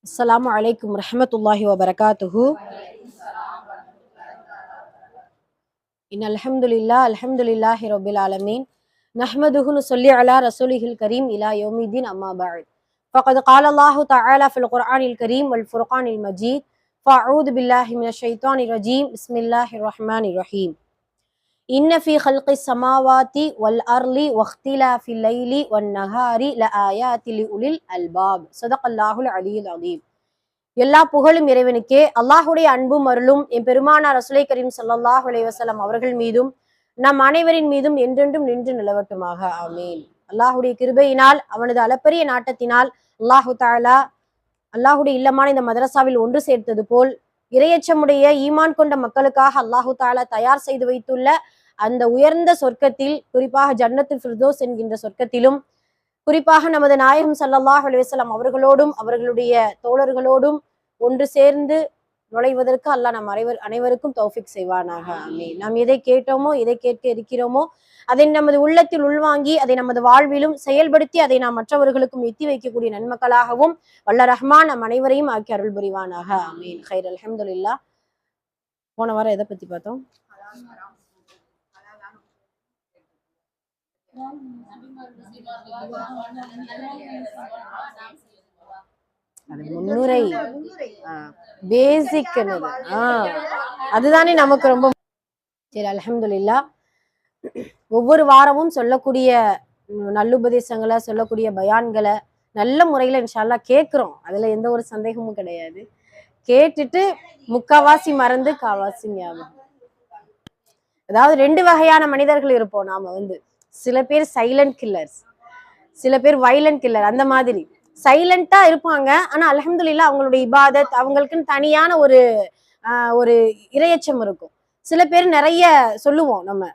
Assalamu alaikum rahmatullahi wa barakatuhu. Alhamdulillahi rabbil alameen. Nahmaduhu nusalli ala rasulihil kareem ila yawmiddin amma ba'd. Faqad qala Allahu ta'ala fil Qur'anil kareem wal furqanil majid. Fa'udhu billahi minash shaitanir rajim. Bismillahir rahmanir rahim. Inna fi khalqis samawati wal arli wa ikhtilafil layli wan nahari la ayati li ulil albab. Sadaqallahul aliyyil azim. எல்லா புகழும் இறைவனுக்கே. அல்லாஹுடைய அன்பும் அருளும் என் பெருமானார் ரசூலை கரீம் ஸல்லல்லாஹு அலைஹி வஸல்லம் அவர்கள் மீதும் நம் அனைவரின் மீதும் என்றென்றும் நின்று நிலவட்டுமாக. ஆமீன். அல்லாஹுடைய கிருபையினால் அவனது அளப்பரிய நாட்டத்தினால் அல்லாஹு தஆலா அல்லாஹுடைய இல்லமான இந்த மதரசாவில் ஒன்று சேர்த்தது போல் இறையச்சமுடைய ஈமான் கொண்ட மக்களுக்காக அல்லாஹு தஆலா தயார் செய்து வைத்துள்ள அந்த உயர்ந்த சொர்க்கத்தில், குறிப்பாக ஜன்னத்துல் ஃபிர்தௌஸ் என்கின்ற சொர்க்கத்திலும், குறிப்பாக நமது நாயகம் ஸல்லல்லாஹு அலைஹி வஸல்லம் அவர்களோடும் அவர்களுடைய தோழர்களோடும் ஒன்று சேர்ந்து நுழைவதற்கு அல்லாஹ் நம் அனைவருக்கும் தௌஃபிக் செய்வானாக. ஆமீன். நாம் எதை கேட்டோமோ, எதை கேட்க இருக்கிறோமோ அதை நமது உள்ளத்தில் உள்வாங்கி அதை நமது வாழ்விலும் செயல்படுத்தி அதை நாம் மற்றவர்களுக்கும் எத்தி வைக்கக்கூடிய நன்மக்களாகவும் வல்ல ரஹ்மான் நம் அனைவரையும் ஆக்கி அருள் புரிவானாக. ஆமீன். ஹைர். அல்ஹம்துலில்லாஹ். போன வாரம் எதை பத்தி பார்த்தோம்? அது முன்னுரை, பேசிக் அதுதானே நமக்கு ரொம்ப சரி. அல்ஹம்துலில்லாஹ். ஒவ்வொரு வாரமும் சொல்லக்கூடிய நல்லுபதேசங்களை, சொல்லக்கூடிய பயான்களை நல்ல முறையில இன்ஷா அல்லாஹ் கேட்கிறோம். அதுல எந்த ஒரு சந்தேகமும் கிடையாது. கேட்டுட்டு முக்காவாசி மறந்து காவாசி ஞாபகம். அதாவது ரெண்டு வகையான மனிதர்கள் இருப்போம் நாம. சில பேர் சைலண்ட் கில்லர்ஸ், சில பேர் வைலண்ட் கில்லர். அந்த மாதிரி சைலண்டா இருப்பாங்க, ஆனா அல்ஹம்துலில்லாஹ் அவங்களுடைய இபாதத், அவங்களுக்குன்னு தனியான ஒரு ஒரு இரையச்சம் இருக்கும். சில பேர் நிறைய சொல்லுவோம், நம்ம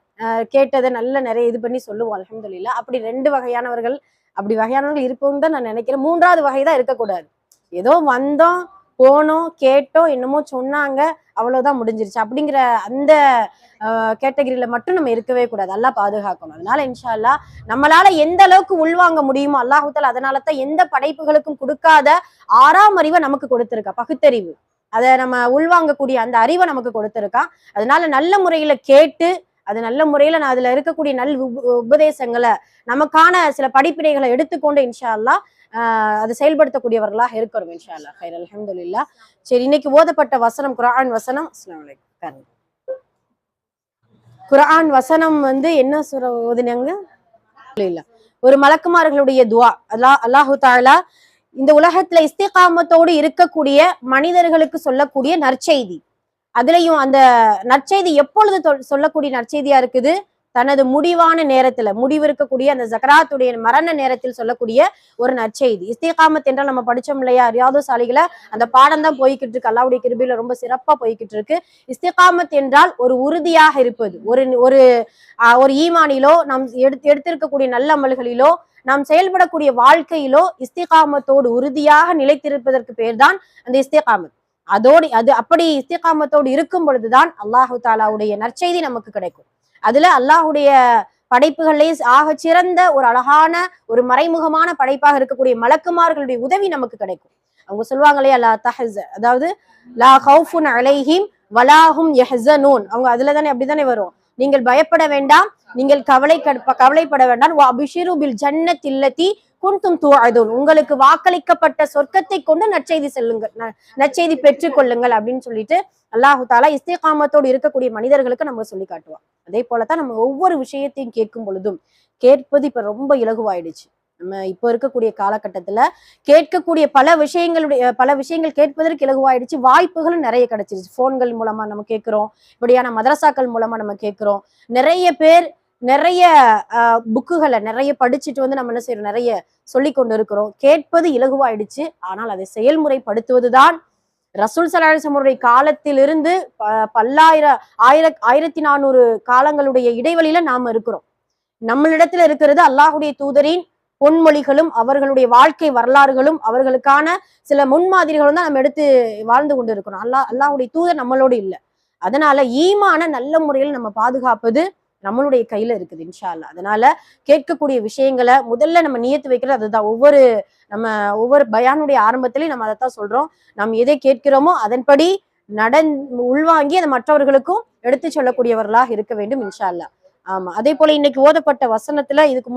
கேட்டதை நல்ல நிறைய இது பண்ணி சொல்லுவோம் அல்ஹம்துலில்லாஹ். அப்படி ரெண்டு வகையானவர்கள், அப்படி வகையானவர்கள் இருப்போம்னு தான் நான் நினைக்கிறேன். மூன்றாவது வகை தான் இருக்கக்கூடாது. ஏதோ வந்தோம் போனோம் கேட்டோம் என்னமோ சொன்னாங்க அவ்வளவுதான் முடிஞ்சிருச்சு அப்படிங்கிற அந்த கேட்டகரியில மட்டும் நம்ம இருக்கவே கூடாது. அல்லாஹ் பாதுகாக்கணும். அதனால இன்ஷா அல்லாஹ் நம்மளால எந்த அளவுக்கு உள்வாங்க முடியுமோ அல்லாஹ் தஆலா அதனாலதான் எந்த படைப்புகளுக்கும் கொடுக்காத 6ஆம் அறிவை நமக்கு கொடுத்திருக்கா, பகுத்தறிவு. அதை நம்ம உள்வாங்கக்கூடிய அந்த அறிவை நமக்கு கொடுத்திருக்கா. அதனால நல்ல முறையில கேட்டு அது நல்ல முறையில நான் அதுல இருக்கக்கூடிய உபதேசங்களை, நமக்கான சில படிப்பினைகளை எடுத்துக்கொண்டு இன்ஷா அல்லாஹ் அது செயல்படுத்தக்கூடியவர்களாக இருக்கிறோம் இன்ஷா அல்லாஹ். ஹைர். அல்ஹம்துலில்லாஹ். சரி, இன்னைக்கு ஓதப்பட்ட வசனம் குர்ஆன் வசனம். அஸ்ஸலாமு அலைக்கும். குர்ஆன் வசனம் என்ன சூரா ஓதுனாங்க? ஒரு மலக்குமார்களுடைய துஆ. அல்லாஹு தஆலா இந்த உலகத்துல இஸ்திகாமத்தோடு இருக்கக்கூடிய மனிதர்களுக்கு சொல்லக்கூடிய நற்செய்தி. அதுலயும் அந்த நற்செய்தி எப்பொழுது சொல்லக்கூடிய நற்செய்தியா இருக்குது? தனது முடிவான நேரத்துல, முடிவு இருக்கக்கூடிய அந்த ஜக்ராத்துடைய மரண நேரத்தில் சொல்லக்கூடிய ஒரு நற்செய்தி. இஸ்திகாமத் என்றால் நம்ம படிச்சோம் இல்லையா, ரியாது சாலிகளை, அந்த பாடம் தான் போய்கிட்டு இருக்கு. அல்லாஹ்வுடைய கிருபையில ரொம்ப சிறப்பா போய்கிட்டு இருக்கு. இஸ்திகாமத் என்றால் ஒரு உறுதியாக இருப்பது. ஒரு ஈமானிலோ, நாம் எடுத்திருக்கக்கூடிய நல்ல அமல்களிலோ, நாம் செயல்படக்கூடிய வாழ்க்கையிலோ இஸ்திகாமத்தோடு உறுதியாக நிலைத்திருப்பதற்கு பேர் தான் அந்த இஸ்திகாமத். அப்படி இஸ்திகாமத்தோடு இருக்கும் பொழுதுதான் அல்லாஹு தாலாவுடைய நற்செய்தி நமக்கு கிடைக்கும். அதுல அல்லாஹுடைய படைப்புகளிலேயே ஆக சிறந்த ஒரு அழகான ஒரு மறைமுகமான படைப்பாக இருக்கக்கூடிய மலக்குமார்களுடைய உதவி நமக்கு கிடைக்கும். அவங்க சொல்லுவாங்களே லா தஹஸன், அதாவது லா ஹவுஃபுன் அலைஹிம் வலாஹும் யஹ்ஸனூன். அவங்க அதுலதானே அப்படித்தானே வரும். நீங்கள் பயப்பட வேண்டாம், நீங்கள் கவலைப்பட வேண்டாம். வஅபிஷிரு பில் ஜன்னத்தில்லதி குன்தும் துஅதுன். உங்களுக்கு வாக்களிக்கப்பட்ட சொர்க்கத்தை கொண்டு நற்செய்தி செல்லுங்கள், நற்செய்தி பெற்றுக் கொள்ளுங்கள் அப்படின்னு சொல்லிட்டு அல்லாஹு தாலா இஸ்திகாமத்தோடு இருக்கக்கூடிய மனிதர்களுக்கு நம்ம சொல்லி காட்டுவான். அதே போலதான் நம்ம ஒவ்வொரு விஷயத்தையும் கேட்கும் பொழுதும், கேட்பது இப்ப ரொம்ப இலகுவாயிடுச்சு. நம்ம இப்ப இருக்கக்கூடிய காலகட்டத்துல கேட்கக்கூடிய பல விஷயங்கள் கேட்பதற்கு இலகுவாயிடுச்சு. வாய்ப்புகளும் நிறைய கிடைச்சிருச்சு. போன்கள் மூலமா நம்ம கேட்கிறோம், இப்படியான மதரசாக்கள் மூலமா நம்ம கேட்கிறோம். நிறைய பேர் நிறைய புக்குகளை நிறைய படிச்சுட்டு நம்ம என்ன செய்யறோம், நிறைய சொல்லி கொண்டு இருக்கிறோம். கேட்பது இலகுவாயிடுச்சு. ஆனால் அதை செயல்முறைப்படுத்துவதுதான் ரசூல் ஸல்லல்லாஹு அலைஹி வஸல்லம் காலத்திலிருந்து 1400 காலங்களுடைய இடைவெளியில நாம இருக்கிறோம். நம்மளிடத்துல இருக்கிறது அல்லாஹுடைய தூதரின் பொன்மொழிகளும் அவர்களுடைய வாழ்க்கை வரலாறுகளும் அவர்களுக்கான சில முன்மாதிரிகளும் தான் நம்ம எடுத்து வாழ்ந்து கொண்டு இருக்கிறோம். அல்லாஹுடைய தூதர் நம்மளோடு இல்லை. அதனால ஈமான நல்ல முறையில் நம்ம பாதுகாப்பது நம்மளுடைய கையில இருக்குது இன்ஷா அல்லாஹ். அதனால கேட்கக்கூடிய விஷயங்களை முதல்ல நம்ம நியத்து வைக்கிறது அதுதான். ஒவ்வொரு பயானுடைய ஆரம்பத்திலையும் நம்ம அதைத்தான் சொல்றோம். நாம் எதை கேட்கிறோமோ அதன்படி உள்வாங்கி அதை மற்றவர்களுக்கும் எடுத்து சொல்லக்கூடியவர்களாக இருக்க வேண்டும் இன்ஷா அல்லாஹ். ஆமா, அதே போல இன்னைக்கு ஓதப்பட்ட வசனத்துல இதுக்கு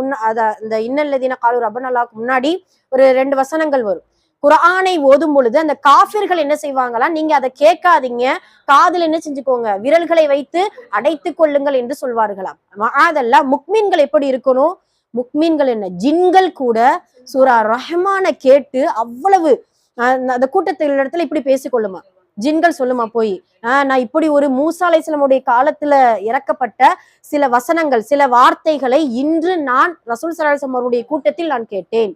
இந்த இன்னல்லதீன காலு ரப்பனல்லாஹ்க்கு முன்னாடி ஒரு 2 வசனங்கள் வரும். குர்ஆனை ஓதும் பொழுது அந்த காஃபிர்கள் என்ன செய்வாங்களா, நீங்க அதை கேட்காதீங்க, காதுல என்ன செஞ்சுக்கோங்க, விரல்களை வைத்து அடைத்து கொள்ளுங்கள் என்று சொல்வார்களாம். அதெல்லாம் முக்மீன்கள் எப்படி இருக்கணும், முக்மீன்கள் என்ன ஜின்கள் கூட சூரா ரஹ்மான கேட்டு அவ்வளவு அந்த கூட்டத்தில் இடத்துல இப்படி பேசிக்கொள்ளுமா, ஜின்கள் சொல்லுமா போய் நான் இப்படி ஒரு மூசா அலைஹிஸ்ஸலாமுடைய காலத்துல இறக்கப்பட்ட சில வசனங்கள் சில வார்த்தைகளை இன்று நான் ரசூல் ஸல்லல்லாஹு அலைஹி வஸல்லம் அவருடைய கூட்டத்தில் நான் கேட்டேன்,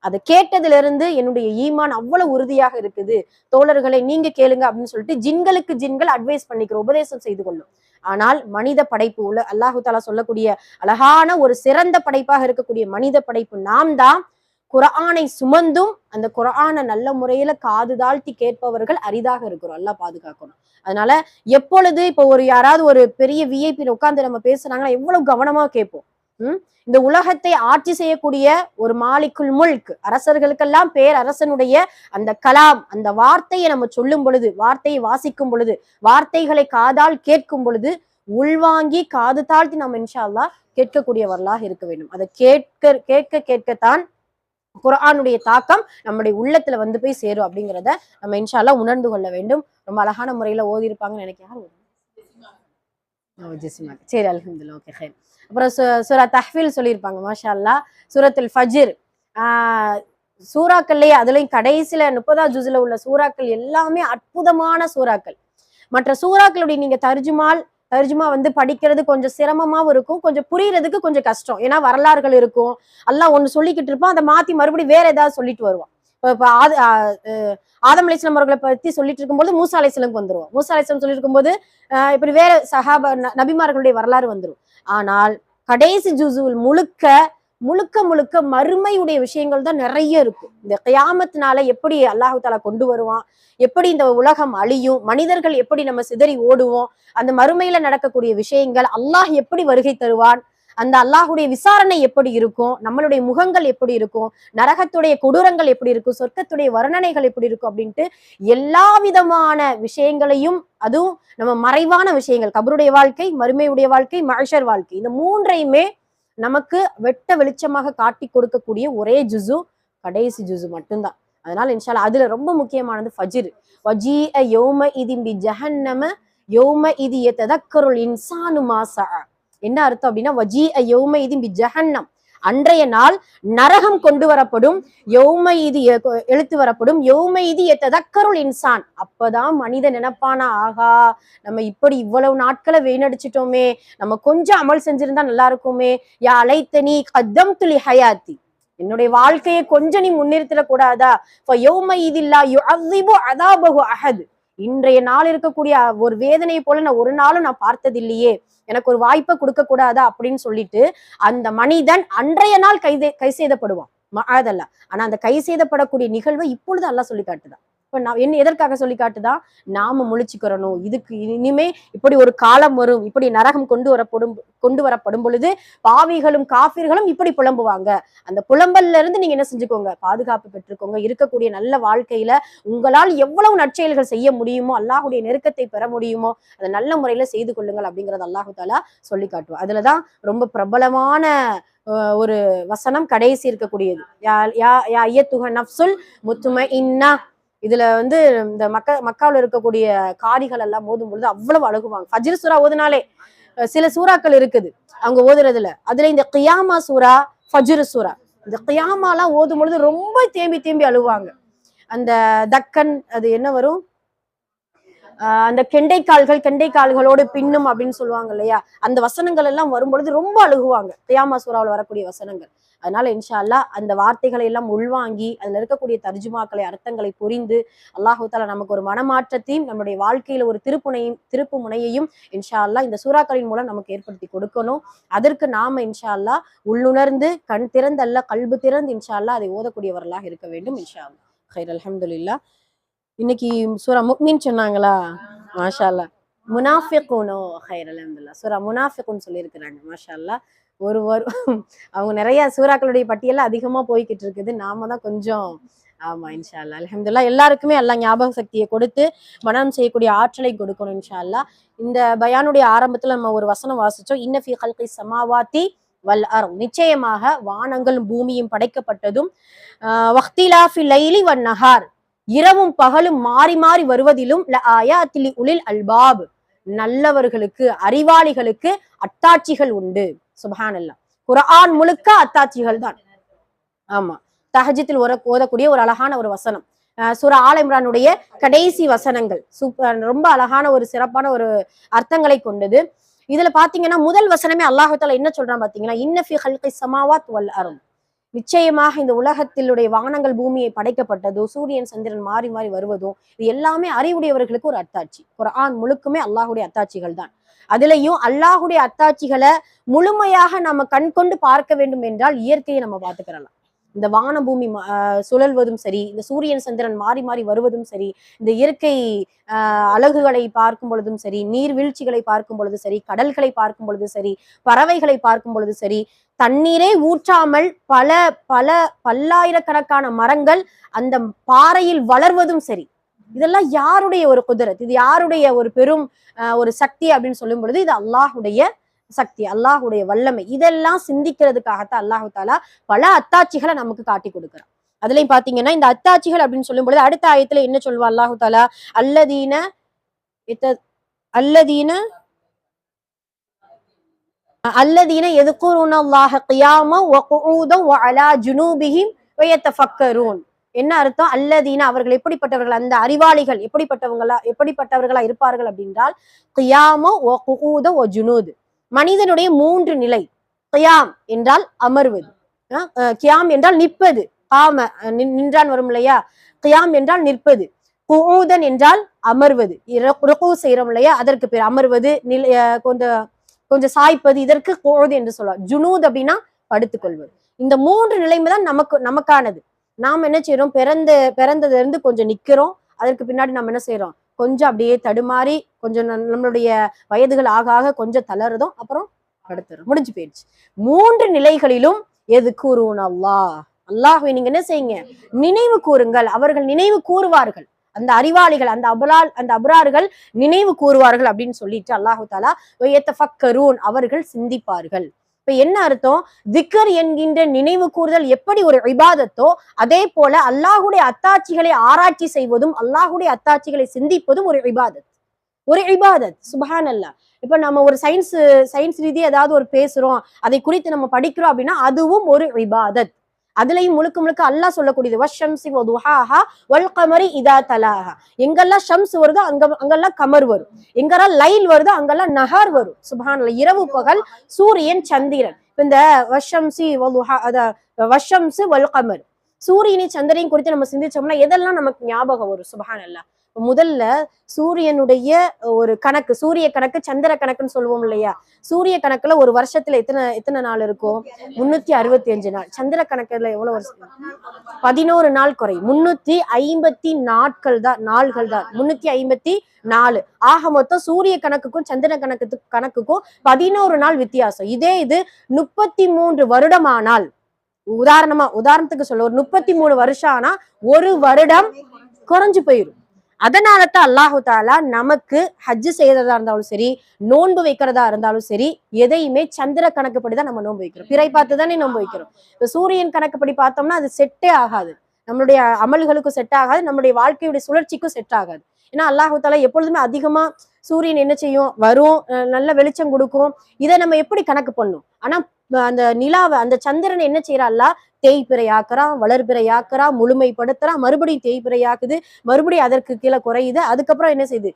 அதை கேட்டதுல இருந்து என்னுடைய ஈமான் அவ்வளவு உறுதியாக இருக்குது, தோழர்களை நீங்க கேளுங்க அப்படின்னு சொல்லிட்டு ஜின்களுக்கு ஜின்கள் அட்வைஸ் பண்ணிக்கிற உபதேசம் செய்து கொள்ளும். ஆனால் மனித படைப்பு உள்ள அல்லாஹு தாலா சொல்லக்கூடிய அழகான ஒரு சிறந்த படைப்பாக இருக்கக்கூடிய மனித படைப்பு நாம் தான் குர்ஆனை சுமந்தும் அந்த குர்ஆனை நல்ல முறையில காது தாழ்த்தி கேட்பவர்கள் அரிதாக இருக்கிறோம். அல்லாஹ் பாதுகாக்கணும். அதனால எப்பொழுது இப்போ யாராவது ஒரு பெரிய விஐபி உட்கார்ந்து நம்ம பேசுறாங்கன்னா எவ்வளவு கவனமா கேட்போம். இந்த உலகத்தை ஆட்சி செய்யக்கூடிய ஒரு மாலிக்குல் முல்க், அரசர்களுக்கெல்லாம் பேரரசனுடைய அந்த கலாம், அந்த வார்த்தையை நம்ம சொல்லும் பொழுது, வார்த்தையை வாசிக்கும் பொழுது, வார்த்தைகளை காதால் கேட்கும் பொழுது உள்வாங்கி காது தாழ்த்தி நம்ம இன்ஷா அல்லாஹ் கேட்கக்கூடியவர்களாக இருக்க வேண்டும். அதை கேட்கத்தான் குர்ஆனுடைய தாக்கம் நம்முடைய உள்ளத்துல வந்து போய் சேரும் அப்படிங்கிறத நம்ம இன்ஷா அல்லாஹ் உணர்ந்து கொள்ள வேண்டும். ரொம்ப அழகான முறையில ஓதி இருப்பாங்கன்னு நினைக்கிறேன். சரி, அல்ஹம்துலில்லாஹ். ஓகே, ஹைர். அப்புறம் சூரா தஹ்வீல் சொல்லியிருப்பாங்க, மாஷா அல்லாஹ். சூரத்துல் ஃபஜ்ர், சூறாக்கள்லயே அதுலயும் கடைசியில 30வது ஜுஸ்ல உள்ள சூறாக்கள் எல்லாமே அற்புதமான சூறாக்கள். மற்ற சூறாக்களுடைய நீங்க தர்ஜுமா வந்து படிக்கிறது கொஞ்சம் சிரமமாவும் இருக்கும், கொஞ்சம் புரியறதுக்கு கொஞ்சம் கஷ்டம். ஏன்னா வரலாறுகள் இருக்கும், அல்லாஹ் ஒண்ணு சொல்லிக்கிட்டு இருப்பான், அதை மாத்தி மறுபடியும் வேற ஏதாவது சொல்லிட்டு வருவான். இப்ப ஆதம் அலைஹிஸ்ஸலாம் அவர்களை பத்தி சொல்லிட்டு இருக்கும்போது மூசா அலைஹிஸ்ஸலாமுக்கு வந்துருவோம், மூசா அலைஹிஸ்ஸலாம் சொல்லிட்டு இருக்கும்போது இப்படி வேற நபிமார்களுடைய வரலாறு வந்துரும். ஆனால் கடைசி ஜுசுல் முழுக்க மறுமையுடைய விஷயங்கள் தான் நிறைய இருக்கும். இந்த கியாமத்தினால எப்படி அல்லாஹு தாலா கொண்டு வருவான், எப்படி இந்த உலகம் அழியும், மனிதர்கள் எப்படி நம்ம சிதறி ஓடுவோம், அந்த மறுமையில நடக்கக்கூடிய விஷயங்கள், அல்லாஹ் எப்படி வருகை தருவான், அந்த அல்லாஹுடைய விசாரணை எப்படி இருக்கும், நம்மளுடைய முகங்கள் எப்படி இருக்கும், நரகத்துடைய கொடூரங்கள் எப்படி இருக்கும், சொர்க்கத்துடைய வர்ணனைகள் எப்படி இருக்கும் அப்படின்ட்டு எல்லா விதமான விஷயங்களையும், அதுவும் நம்ம மறைவான விஷயங்கள், கபருடைய வாழ்க்கை, மறுமையுடைய வாழ்க்கை, மஹ்ஷர் வாழ்க்கை, இந்த மூன்றையுமே நமக்கு வெட்ட வெளிச்சமாக காட்டி கொடுக்கக்கூடிய ஒரே ஜுசு கடைசி ஜுசு மட்டும்தான். அதனால இன்ஷா அல்லாஹ் அதுல ரொம்ப முக்கியமானது ஃபஜ்ர். வஜீஅ யௌமஇதின் பிஜஹன்னம யௌமஇதி யததக்கருல் இன்சானு மா ஸஅ. என்ன அர்த்தம் அப்படின்னா, வஜீஅ யௌமஇதின் பிஜஹன்னம், அன்றைய நாள் நரகம் கொண்டு வரப்படும், யௌமஇதி எழுத்து வரப்படும், யௌமஇதி யததக்கருல் இன்சான். அப்பதான் மனிதன் நினைப்பானா, ஆகா நம்ம இப்படி இவ்வளவு நாட்களை வீணடிச்சிட்டோமே, நம்ம கொஞ்சம் அமல் செஞ்சிருந்தா நல்லா இருக்குமே, யா லைத்தனி கத்தம்து லி ஹயாத்தி, என்னுடைய வாழ்க்கையை கொஞ்சம் நீ முன்னிறுத்திட கூடாதா, ஃபயௌமஇதில்லா யுஅஸிபு அஸாபஹு அஹத், இன்றைய நாள் இருக்கக்கூடிய ஒரு வேதனையை போல நான் ஒரு நாளும் நான் பார்த்தது இல்லையே, எனக்கு ஒரு வாய்ப்பை கொடுக்க கூடாதா அப்படின்னு சொல்லிட்டு அந்த மனிதன் அன்றைய நாள் கை செய்தப்படுவான். அதல்ல, ஆனா அந்த கை செய்தப்படக்கூடிய நிகழ்வை இப்பொழுது அல்லாஹ் சொல்லி காட்டுதான். இப்ப என்ன எதற்காக சொல்லி காட்டுதான், நாம முழிச்சுக்கிறணும், இதுக்கு இனிமே இப்படி ஒரு காலம் வரும், இப்படி நரகம் கொண்டு வரப்படும் பொழுது பாவிகளும் காஃபிர்களும் இப்படி புலம்புவாங்க, அந்த புலம்பல்ல இருந்து நீங்க என்ன செஞ்சுக்கோங்க, பாதுகாப்பு பெற்றுக்கோங்க, இருக்கக்கூடிய நல்ல வாழ்க்கையில உங்களால் எவ்வளவு நற்செயல்கள் செய்ய முடியுமோ, அல்லாஹுடைய நெருக்கத்தை பெற முடியுமோ அதை நல்ல முறையில செய்து கொள்ளுங்கள் அப்படிங்கறது அல்லாஹு தாலா சொல்லி காட்டுவோம். அதுலதான் ரொம்ப பிரபலமான ஒரு வசனம் கடைசி இருக்கக்கூடியது, யா ஐயத்துஹ நஃப்ஸுல் முத்மஇன்னா. இதுல வந்து இந்த மக்காவுல இருக்கக்கூடிய காரிகள் எல்லாம் ஓதும் பொழுது அவ்வளவு அழுகுவாங்க. ஃபஜ்ர் சூரா ஓதுனாலே சில சூறாக்கள் இருக்குது அவங்க ஓதுறதுல, அதுல இந்த கியாமா சூரா, ஃபஜ்ர் சூரா, இந்த கியாமாலாம் ஓதும் பொழுது ரொம்ப தேம்பி அழுவாங்க. அந்த தக்கன் அது என்ன வரும், அந்த கெண்டை கால்களோடு பின்னும் அப்படின்னு சொல்லுவாங்க இல்லையா, அந்த வசனங்கள் எல்லாம் வரும்பொழுது ரொம்ப அழுகுவாங்க, கியாமா சூறாவில் வரக்கூடிய வசனங்கள். அதனால இன்ஷா அல்லாஹ் அந்த வார்த்தைகளை எல்லாம் உள்வாங்கி அதுல இருக்கக்கூடிய தர்ஜுமாக்களை, அர்த்தங்களை புரிந்து அல்லாஹு தாலா நமக்கு ஒரு மனமாற்றத்தையும் நம்முடைய வாழ்க்கையில ஒரு திருப்பு முனையையும் இன்ஷா அல்லாஹ் இந்த சூறாக்களின் மூலம் நமக்கு ஏற்படுத்தி கொடுக்கணும். அதற்கு நாம இன்ஷா அல்லாஹ் உள்ளுணர்ந்து கண் திறந்து அல்ல கல்பு திறந்து இன்ஷா அல்லாஹ் அதை ஓதக்கூடியவர்களாக இருக்க வேண்டும். இன்ஷா அல்லாஹ். ஹைர். அல்ஹம்துலில்லாஹ். இன்னைக்கு சூரா முக்மின் சொன்னாங்களா, மாஷா அல்லாஹ். முனாஃபிகூனோ ஹைர் அல்ஹம்துலில்லாஹ். சூரா முனாஃபிகூன் சொல்லியிருக்கிறாங்க. மாஷா அல்லாஹ். ஒரு அவங்க நிறைய சூறாக்களுடைய பட்டியல அதிகமா போய்கிட்டு இருக்குது. நாம தான் கொஞ்சம் ஆமா இன்ஷா அல்லாஹ். அல்ஹம்துலில்லாஹ். எல்லாருக்குமே அல்லாஹ் ஞாபக சக்தியை கொடுத்து மனனம் செய்யக்கூடிய ஆற்றலை கொடுக்கணும் இன்ஷா அல்லாஹ். இந்த பயானுடைய ஆரம்பத்துல நம்ம ஒரு வசனம் வாசிச்சோம். இன்ன ஃபீ ஹல்கி ஸமாவாத்தி வல் அர்த், நிச்சயமாக வானங்களும் பூமியும் படைக்கப்பட்டதும் வக்திலாஃபி லைலி வன் நஹார், இரவும் பகலும் மாறி மாறி வருவதிலும் லஆயாத்தில் உலில் அல்பாப், நல்லவர்களுக்கு அறிவாளிகளுக்கு அத்தாட்சிகள் உண்டு. சுப்ஹானல்லாஹ். குர்ஆன் முழுக்க அத்தாட்சிகள் தான். ஆமா, தஹஜ்ஜுதில் ஓதக்கூடிய ஒரு அழகான ஒரு வசனம். சூரா ஆல் இம்ரானுடைய கடைசி வசனங்கள் சூப்பர், ரொம்ப அழகான ஒரு சிறப்பான ஒரு அர்த்தங்களை கொண்டது. இதுல பாத்தீங்கன்னா முதல் வசனமே அல்லாஹ் தஆலா என்ன சொல்றான் பாத்தீங்கன்னா, இன்ன ஃபீ ஹல்கி ஸமாவாத் வல் அர்த், நிச்சயமாக இந்த உலகத்திலுடைய வானங்கள் பூமியை படைக்கப்பட்டதோ, சூரியன் சந்திரன் மாறி மாறி வருவதும், இது எல்லாமே அறிவுடையவர்களுக்கு ஒரு அத்தாட்சி. குர்ஆன் முழுக்குமே அல்லாஹுடைய அத்தாட்சிகள் தான். அதுலயும் அல்லாஹுடைய அத்தாட்சிகளை முழுமையாக நம்ம கண் கொண்டு பார்க்க வேண்டும் என்றால் இயற்கையை நம்ம பார்த்துக்கிறலாம். இந்த வான பூமி சுழல்வதும் சரி, இந்த சூரியன் சந்திரன் மாறி மாறி வருவதும் சரி, இந்த இயற்கை அழகுகளை பார்க்கும் பொழுதும் சரி, நீர்வீழ்ச்சிகளை பார்க்கும் பொழுது சரி, கடல்களை பார்க்கும் பொழுது சரி, பறவைகளை பார்க்கும் பொழுது சரி, தண்ணீரே ஊற்றாமல் பல பல பல்லாயிரக்கணக்கான மரங்கள் அந்த பாறையில் வளர்வதும் சரி, இதெல்லாம் யாருடைய ஒரு குதிரத், இது யாருடைய ஒரு பெரும் ஒரு சக்தி அப்படின்னு சொல்லும் பொழுது இது அல்லாஹுடைய சக்தி, அல்லாஹுடைய வல்லமை. இதெல்லாம் சிந்திக்கிறதுக்காகத்தான் அல்லாஹு தாலா பல அத்தாட்சிகளை நமக்கு காட்டி கொடுக்கிறான். அதுலயும் பாத்தீங்கன்னா இந்த அத்தாட்சிகள் அப்படின்னு சொல்லும் பொழுது அடுத்த ஆயத்துல என்ன சொல்லுவா அல்லாஹு தாலா, அல்லதீன அல்லதீன அல்லதீன யذ்குரூன அல்லாஹ கியாமன் வ குஊதன் வ அலா ஜுனூபிஹிம் வ யதஃபக்கரூன். என்ன அர்த்தம்? அல்லதீன, அவர்கள் எப்படிப்பட்டவர்கள், அந்த அறிவாளிகள் எப்படிப்பட்டவர்களா இருப்பார்கள் அப்படின்றால், கியாமன் வ குஊதன் வ ஜுனூத், மனிதனுடைய மூன்று நிலை. கியாம் என்றால் அமர்வது, கியாம் என்றால் நிற்பது, காம நின்றான் வரும் இல்லையா, கியாம் என்றால் நிற்பது, குஊதன் என்றால் அமர்வது, ருகு செய்யறோம் இல்லையா அதற்கு பேர் அமர்வது, கொஞ்சம் சாய்ப்பது, இதற்கு குஊத் என்று சொல்லுவார். ஜுனூத் அப்படின்னா படுத்துக் கொள்வது. இந்த மூன்று நிலைமை தான் நமக்கானது. நாம் என்ன செய்யறோம், பிறந்ததுல இருந்து கொஞ்சம் நிக்கிறோம், அதற்கு பின்னாடி நம்ம என்ன செய்யறோம், கொஞ்சம் அப்படியே தடுமாறி, கொஞ்சம் நம்மளுடைய வயதுகள் ஆக ஆக கொஞ்சம் தளருதும், அப்புறம் படுத்துறோம், முடிஞ்சு போயிடுச்சு. மூன்று நிலைகளிலும் யذ்குரூன அல்லாஹ், அல்லாஹ்வை நீங்க என்ன செய்யுங்க, நினைவு கூறுங்கள். அவர்கள் நினைவு கூறுவார்கள், அந்த அறிவாளிகள், அந்த அப்ரார்கள் நினைவு கூறுவார்கள் அப்படின்னு சொல்லிட்டு அல்லாஹு தாலா யதஃபக்கரூன், அவர்கள் சிந்திப்பார்கள். இப்ப என்ன அர்த்தம், திக்ர் என்கின்ற நினைவு கூறுதல் எப்படி ஒரு இபாதத்தோ அதே போல அல்லாஹுடைய அத்தாட்சிகளை ஆராய்ச்சி செய்வதும் அல்லாஹுடைய அத்தாட்சிகளை சிந்திப்பதும் ஒரு இபாதத். சுப்ஹானல்லாஹ். இப்ப நம்ம ஒரு சயின்ஸ் ரீதியா ஏதாவது ஒரு பேசுறோம், அதை குறித்து நம்ம படிக்கிறோம் அப்படின்னா அதுவும் ஒரு இபாதத். அதுலயும் முழுக்க முழுக்க அல்லாஹ் சொல்லக்கூடியது வஷம்சி வதுஹாஹா வல் கமரி இதா தலாஹா. எங்கெல்லாம் ஷம்ஸ் வருதோ அங்கெல்லாம் கமர் வரும், எங்கெல்லாம் லைல் வருதோ அங்கெல்லாம் நஹார் வரும். சுப்ஹானல்லாஹ். இரவு பகல், சூரியன் சந்திரன். இந்த வஷம்சி வதுஹா, வஷம்சு வல் கமர், சூரியனை சந்திரன் குறித்து நம்ம சிந்திச்சோம்னா எதெல்லாம் நமக்கு ஞாபகம் வரும்? சுப்ஹானல்லாஹ். முதல்ல சூரியனுடைய ஒரு கணக்கு, சூரிய கணக்கு சந்திர கணக்குன்னு சொல்லுவோம் இல்லையா, சூரிய கணக்குல ஒரு வருஷத்துல எத்தனை நாள் இருக்கும்? 365 நாள். சந்திர கணக்குல எவ்வளவு வருஷம்? 11 நாள் குறையும். 350 நாட்கள் தான், நாள்கள் தான், 354. ஆக மொத்தம் சூரிய கணக்குக்கும் சந்திர கணக்குக்கும் 11 நாள் வித்தியாசம். இதே இது 33 வருடமானால், உதாரணத்துக்கு சொல்ல, ஒரு 33 வருஷம் ஆனா ஒரு வருடம் குறைஞ்சு போயிடும். அதனாலதான் அல்லாஹு தாலா நமக்கு ஹஜ்ஜு செய்யறதா இருந்தாலும் சரி, நோன்பு வைக்கிறதா இருந்தாலும் சரி, எதையுமே சந்திர கணக்குப்படிதான் நம்ம நோன்பு வைக்கிறோம். பிறை பார்த்து தானே நோன்பு வைக்கிறோம். இப்ப சூரியன் கணக்குப்படி பார்த்தோம்னா அது செட்டே ஆகாது, நம்மளுடைய அமல்களுக்கும் செட் ஆகாது, நம்மளுடைய வாழ்க்கையுடைய சுழற்சிக்கும் செட் ஆகாது. ஏன்னா அல்லாஹு தாலா எப்பொழுதுமே அதிகமா சூரியன் என்ன செய்யும், வரும், நல்ல வெளிச்சம் கொடுக்கும், இதை நம்ம எப்படி கணக்கு பண்ணும்? ஆனா அந்த நிலாவை, அந்த சந்திரனை என்ன செய்யறா, தேய்பிறையாக்குறான், வளர்பிறையாக்குறான், முழுமைப்படுத்துறான், மறுபடியும் தேய்பிறையாக்குது, மறுபடியும் அதற்கு கீழே குறையுது. அதுக்கப்புறம் என்ன செய்யுது,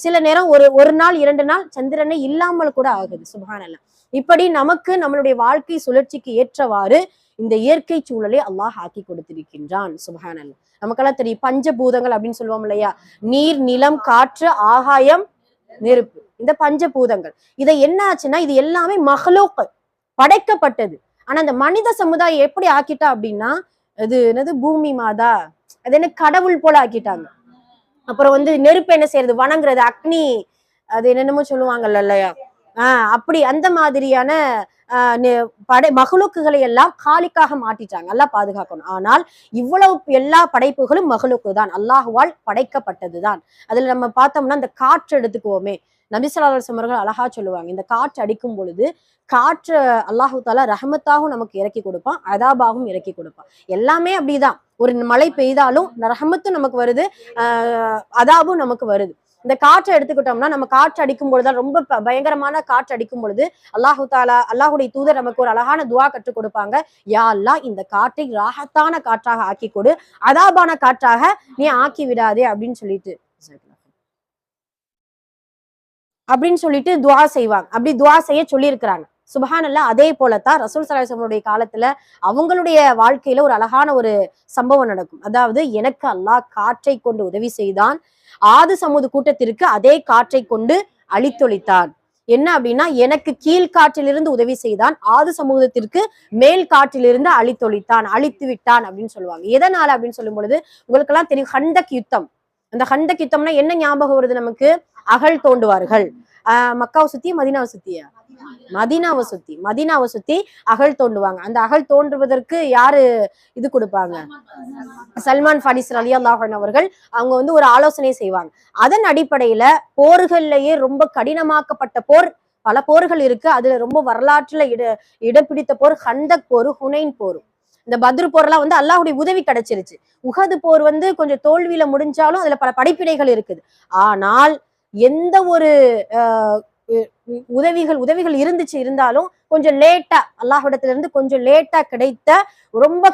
சில நேரம் ஒரு நாள் 2 நாள் சந்திரனை இல்லாமல் கூட ஆகுது. சுப்ஹானல்லாஹ். இப்படி நமக்கு நம்மளுடைய வாழ்க்கை சுழற்சிக்கு ஏற்றவாறு இந்த இயற்கை சூழலை அல்லாஹ் ஆக்கி கொடுத்திருக்கின்றான். சுப்ஹானல்லாஹ். நமக்கெல்லாம் தெரியும் பஞ்சபூதங்கள் அப்படின்னு சொல்லுவோம் இல்லையா, நீர், நிலம், காற்று, ஆகாயம், நெருப்பு, இந்த பஞ்சபூதங்கள். இதை என்ன ஆச்சுன்னா இது எல்லாமே மஹ்லூக், படைக்கப்பட்டது. ஆனா அந்த மனித சமுதாயம் எப்படி ஆக்கிட்டா அப்படின்னா, அது என்னது, பூமி மாதா, அது என்ன கடவுள் போல ஆக்கிட்டாங்க. அப்புறம் நெருப்பு என்ன செய்யறது, வணங்குறது, அக்னி அது என்னென்னமோ சொல்லுவாங்கல்ல இல்லையா, அப்படி அந்த மாதிரியான மகளுக்குகளை எல்லாம் காலிக்காக மாட்டிட்டாங்க. அல்லாஹ் பாதுகாக்கணும். ஆனால் இவ்வளவு எல்லா படைப்புகளும் மகளுக்கு தான், அல்லாஹுவால் படைக்கப்பட்டதுதான். அதுல நம்ம பார்த்தோம்னா இந்த காற்று எடுத்துக்குவோமே, நபி ஸல்லல்லாஹு அலைஹி வஸல்லம் அவர்கள் அழகா சொல்லுவாங்க, இந்த காற்று அடிக்கும் பொழுது காற்று அல்லாஹு தாலா ரஹமத்தாகவும் நமக்கு இறக்கி கொடுப்பான், அதாபாகவும் இறக்கி கொடுப்பான். எல்லாமே அப்படிதான். ஒரு மழை பெய்தாலும் ரஹமத்தும் நமக்கு வருது, அதாபும் நமக்கு வருது. இந்த காற்றை எடுத்துக்கிட்டோம்னா, நம்ம காற்று அடிக்கும் பொழுதுதான், ரொம்ப பயங்கரமான காற்று அடிக்கும் பொழுது அல்லாஹு தாலா, அல்லாஹுடைய தூதர் நமக்கு ஒரு அழகான துவா கற்றுக் கொடுப்பாங்க. யா அல்லாஹ், இந்த காற்றை ராஹத்தான காற்றாக ஆக்கி கொடு, அதாபான காற்றாக நீ ஆக்கி விடாதே அப்படின்னு சொல்லிட்டு துவா செய்வாங்க. அப்படி துவா செய்ய சொல்லி இருக்கிறாங்க. சுபஹானல்லாஹ். அதே போலத்தான் ரசூல் ஸல்லல்லாஹு அலைஹி வஸல்லம் காலத்துல அவங்களுடைய வாழ்க்கையில ஒரு அழகான ஒரு சம்பவம் நடக்கும். அதாவது, எனக்கு அல்லாஹ் காற்றை கொண்டு உதவி செய்தான், ஆது சமூது கூட்டத்திற்கு அதே காற்றை கொண்டு அழித்தொழித்தான். என்ன அப்படின்னா, எனக்கு கீழ் காற்றிலிருந்து உதவி செய்தான், ஆது சமூகத்திற்கு மேல் காற்றிலிருந்து அழித்தொழித்தான், அழித்து விட்டான் அப்படின்னு சொல்லுவாங்க. எதனால அப்படின்னு சொல்லும் பொழுது, உங்களுக்கு எல்லாம் தெரியும், ஹந்தக் யுத்தம். அந்த ஹந்தக் யுத்தம்னா என்ன ஞாபகம் வருது நமக்கு? அகழ் தோண்டுவார்கள். மக்காவை சுத்தி மதீனாவை சுத்தியா? மதீனாவை சுத்தி அகழ் தோண்டுவாங்க. அந்த அகழ் தோன்றுவதற்கு யாரு இது கொடுப்பாங்க? சல்மான் ஃபாரிஸ் ரலியல்லாஹு அன்ஹு அவர்கள் அவங்க வந்து ஒரு ஆலோசனை செய்வாங்க. அதன் அடிப்படையில போர்கள்லயே ரொம்ப கடினமாக்கப்பட்ட போர், பல போர்கள் இருக்கு. அதுல ரொம்ப வரலாற்றுல இடம் பிடித்த போர் ஹந்தக் போர், ஹுனைன் போர். இந்த பத்ர் போர்லாம் வந்து அல்லாஹ்வுடைய உதவி கிடைச்சிருச்சு. உஹது போர் வந்து கொஞ்சம் தோல்வியில முடிஞ்சாலும் அதுல பல படிப்பினைகள் இருக்குது. ஆனால் எந்த ஒரு உதவிகள் இருந்தாலும் கொஞ்சம் லேட்டா, அல்லாஹ்விடத்துல இருந்து கொஞ்சம் லேட்டா கிடைத்த ரொம்ப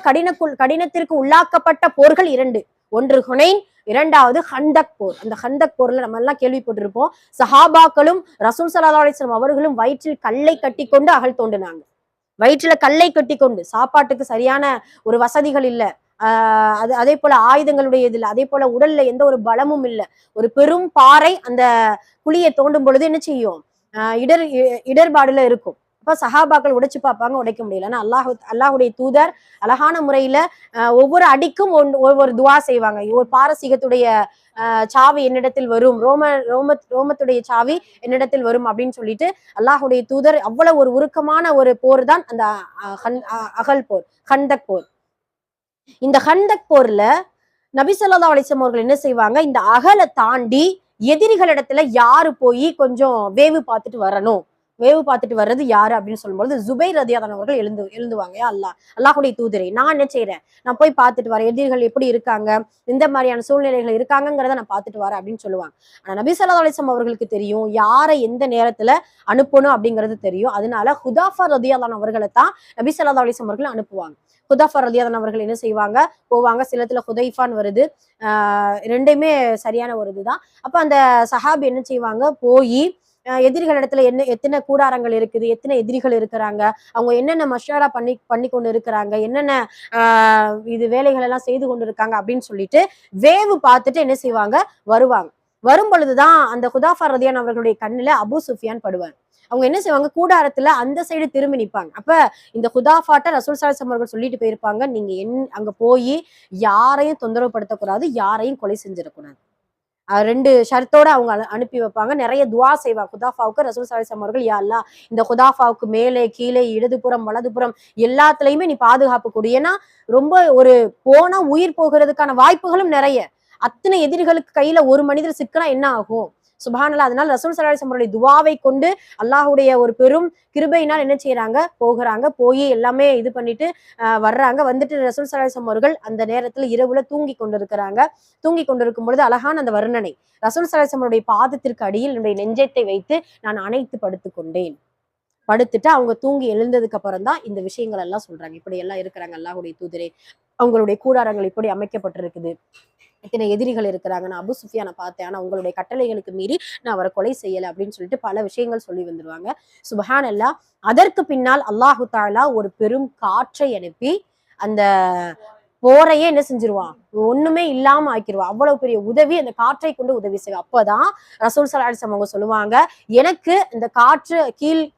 கடினத்திற்கு உள்ளாக்கப்பட்ட போர்கள் 2. ஒன்று ஹுனைன், இரண்டாவது ஹந்தக் போர். அந்த ஹந்தக் போர்ல நம்ம எல்லாம் கேள்விப்பட்டிருப்போம். சஹாபாக்களும் ரசூல் ஸல்லல்லாஹு அலைஹி வஸல்லம் அவர்களும் வயிற்றில் கல்லை கட்டி கொண்டு அகழ் தோண்டினாங்க. வயிற்றுல கல்லை கட்டி கொண்டு, சாப்பாட்டுக்கு சரியான ஒரு வசதிகள் இல்ல, அதே போல ஆயுதங்களுடைய இதுல, அதே போல உடல்ல எந்த ஒரு பலமும் இல்ல. ஒரு பெரும் பாறை அந்த குழியை தோண்டும் பொழுது என்ன செய்யும்? இடர்பாடுல இருக்கும். அப்ப சஹாபாக்கள் உடைச்சு பார்ப்பாங்க, உடைக்க முடியல. ஆனா அல்லாஹுடைய தூதர் அழகான முறையில ஒவ்வொரு அடிக்கும் ஒவ்வொரு துவா செய்வாங்க. ஒரு பாரசீகத்துடைய சாவி என்னிடத்தில் வரும், ரோமத்துடைய சாவி என்னிடத்தில் வரும் அப்படின்னு சொல்லிட்டு அல்லாஹுடைய தூதர் அவ்வளவு ஒரு உருக்கமான ஒரு போர் தான் அந்த அகல் போர், ஹந்தக் போர். இந்த ஹந்தக் போர்ல நபி ஸல்லல்லாஹு அலைஹி வஸல்லம் அவர்கள் என்ன செய்வாங்க? இந்த அகலை தாண்டி எதிரிகளிடத்துல யாரு போய் கொஞ்சம் வேவு பார்த்துட்டு வரணும், வேவு பார்த்துட்டு வர்றது யாரு அப்படின்னு சொல்லும்போது ஜுபைர் ரலியல்லாஹு அன்ஹு அவர்கள் எழுந்துவாங்க. அல்லாஹ்வுடைய தூதரே, நான் என்ன செய்யறேன்? நான் போய் பார்த்துட்டு வரேன், எதிரிகள் எப்படி இருக்காங்க, இந்த மாதிரியான சூழ்நிலைகள் இருக்காங்கிறத நான் பார்த்துட்டு வரேன் அப்படின்னு சொல்லுவாங்க. ஆனா நபி ஸல்லல்லாஹு அலைஹி வஸல்லம் அவர்களுக்கு தெரியும் யாரை எந்த நேரத்துல அனுப்பணும் அப்படிங்கிறது தெரியும். அதனால ஹுதாஃபா ரலியல்லாஹு அன்ஹு அவர்களை தான் நபி ஸல்லல்லாஹு அலைஹி வஸல்லம் அவர்கள் அனுப்புவாங்க. ஹுதாஃபா ரலியல்லாஹு அன்ஹு அவர்கள் என்ன செய்வாங்க? போவாங்க. சிலத்துல ஹுதைஃபான்னு வருது, ரெண்டுமே சரியான ஒரு இதுதான். அப்ப அந்த சஹாபி என்ன செய்வாங்க? போய் எதிரிகளிடத்துல எத்தனை கூடாரங்கள் இருக்குது, எத்தனை எதிரிகள் இருக்கிறாங்க, அவங்க என்னென்ன மஷாரா பண்ணி கொண்டு இருக்கிறாங்க, என்னென்ன இது வேலைகள் எல்லாம் செய்து கொண்டு இருக்காங்க அப்படின்னு சொல்லிட்டு வேவு பார்த்துட்டு என்ன செய்வாங்க? வருவாங்க. வரும் பொழுதுதான் அந்த ஹுதாஃபா ரலியல்லாஹு அன்ஹு அவர்களுடைய கண்ணுல அபூ சுஃபியான் படுவார். அவங்க என்ன செய்வாங்க? கூடாரத்துல அந்த சைடு திரும்பி நிற்பாங்க. அப்ப இந்த ஹுதாஃபாட்ட ரசூல் ஸல்லல்லாஹு அலைஹி வஸல்லம் அவர்கள் சொல்லிட்டு போயிருப்பாங்க, நீங்க அங்க போய் யாரையும் தொந்தரவு படுத்தக்கூடாது, யாரையும் கொலை செஞ்சிடக்கூடாது. 2 ஷரத்தோட அவங்க அனுப்பி வைப்பாங்க. நிறைய துவா செய்வாங்க ஹுதாஃபாவுக்கு. ரசூல் ஸல்லல்லாஹு அலைஹி வஸல்லம் அவர்கள், யா அல்லாஹ், இந்த ஹுதாஃபாவுக்கு மேலே கீழே இடதுபுறம் வலதுபுறம் எல்லாத்துலயுமே நீ பாதுகாப்பு கொடு. ஏன்னா ரொம்ப ஒரு போனா உயிர் போகிறதுக்கான வாய்ப்புகளும் நிறைய. அத்தனை எதிரிகளுக்கு கையில ஒரு மனிதர் சிக்கினா என்ன ஆகும்? சுப்ஹானல்லாஹ். அதனால ரசூல் ஸல்லல்லாஹு அலைஹி வஸல்லம் அவருடைய துவாவை கொண்டு அல்லாஹ்வுடைய ஒரு பெரும் கிருபையினால் என்ன செய்யறாங்க? போகிறாங்க. போய் எல்லாமே இது பண்ணிட்டு வர்றாங்க. வந்துட்டு ரசூல் ஸல்லல்லாஹு அலைஹி வஸல்லம் அவர்கள் அந்த நேரத்துல இரவுல தூங்கி கொண்டிருக்கிறாங்க. தூங்கி கொண்டிருக்கும் பொழுது அழகான அந்த வர்ணனை, ரசூல் ஸல்லல்லாஹு அலைஹி வஸல்லம் அவருடைய பாதத்திற்கு அடியில் என்னுடைய நெஞ்சத்தை வைத்து நான் அணைத்து படுத்துக் கொண்டேன். படுத்துட்டு அவங்க தூங்கி எழுந்ததுக்கு அப்புறம் தான் இந்த விஷயங்கள் எல்லாம் சொல்றாங்க. இப்படி எல்லாம் இருக்கிறாங்க அல்லாஹ்வுடைய தூதரே, அவங்களுடைய கூடாரங்கள் இப்படி அமைக்கப்பட்டிருக்குது, இத்தனை எதிரிகள் இருக்கிறாங்க, நான் அபூ சுஃபியானை பார்த்தேன், ஆனா உங்களுடைய கட்டளைகளுக்கு மீறி நான் அவரை கொலை செய்யலை அப்படின்னு சொல்லிட்டு பல விஷயங்கள் சொல்லி வந்துருவாங்க. சுப்ஹானல்லாஹ். அதற்கு பின்னால் அல்லாஹு தஆலா ஒரு பெரும் காற்றை அனுப்பி அந்த போரையே என்ன செஞ்சிருவான்? ஒண்ணுமே இல்லாம ஆக்கிடுவான். அவ்வளவு பெரிய உதவி அந்த காற்றை கொண்டு உதவி செய்வான். அப்பதான் ரசூல் ஸல்லல்லாஹு அலைஹி வஸல்லம் அவங்க சொல்லுவாங்க, எனக்கு இந்த காற்று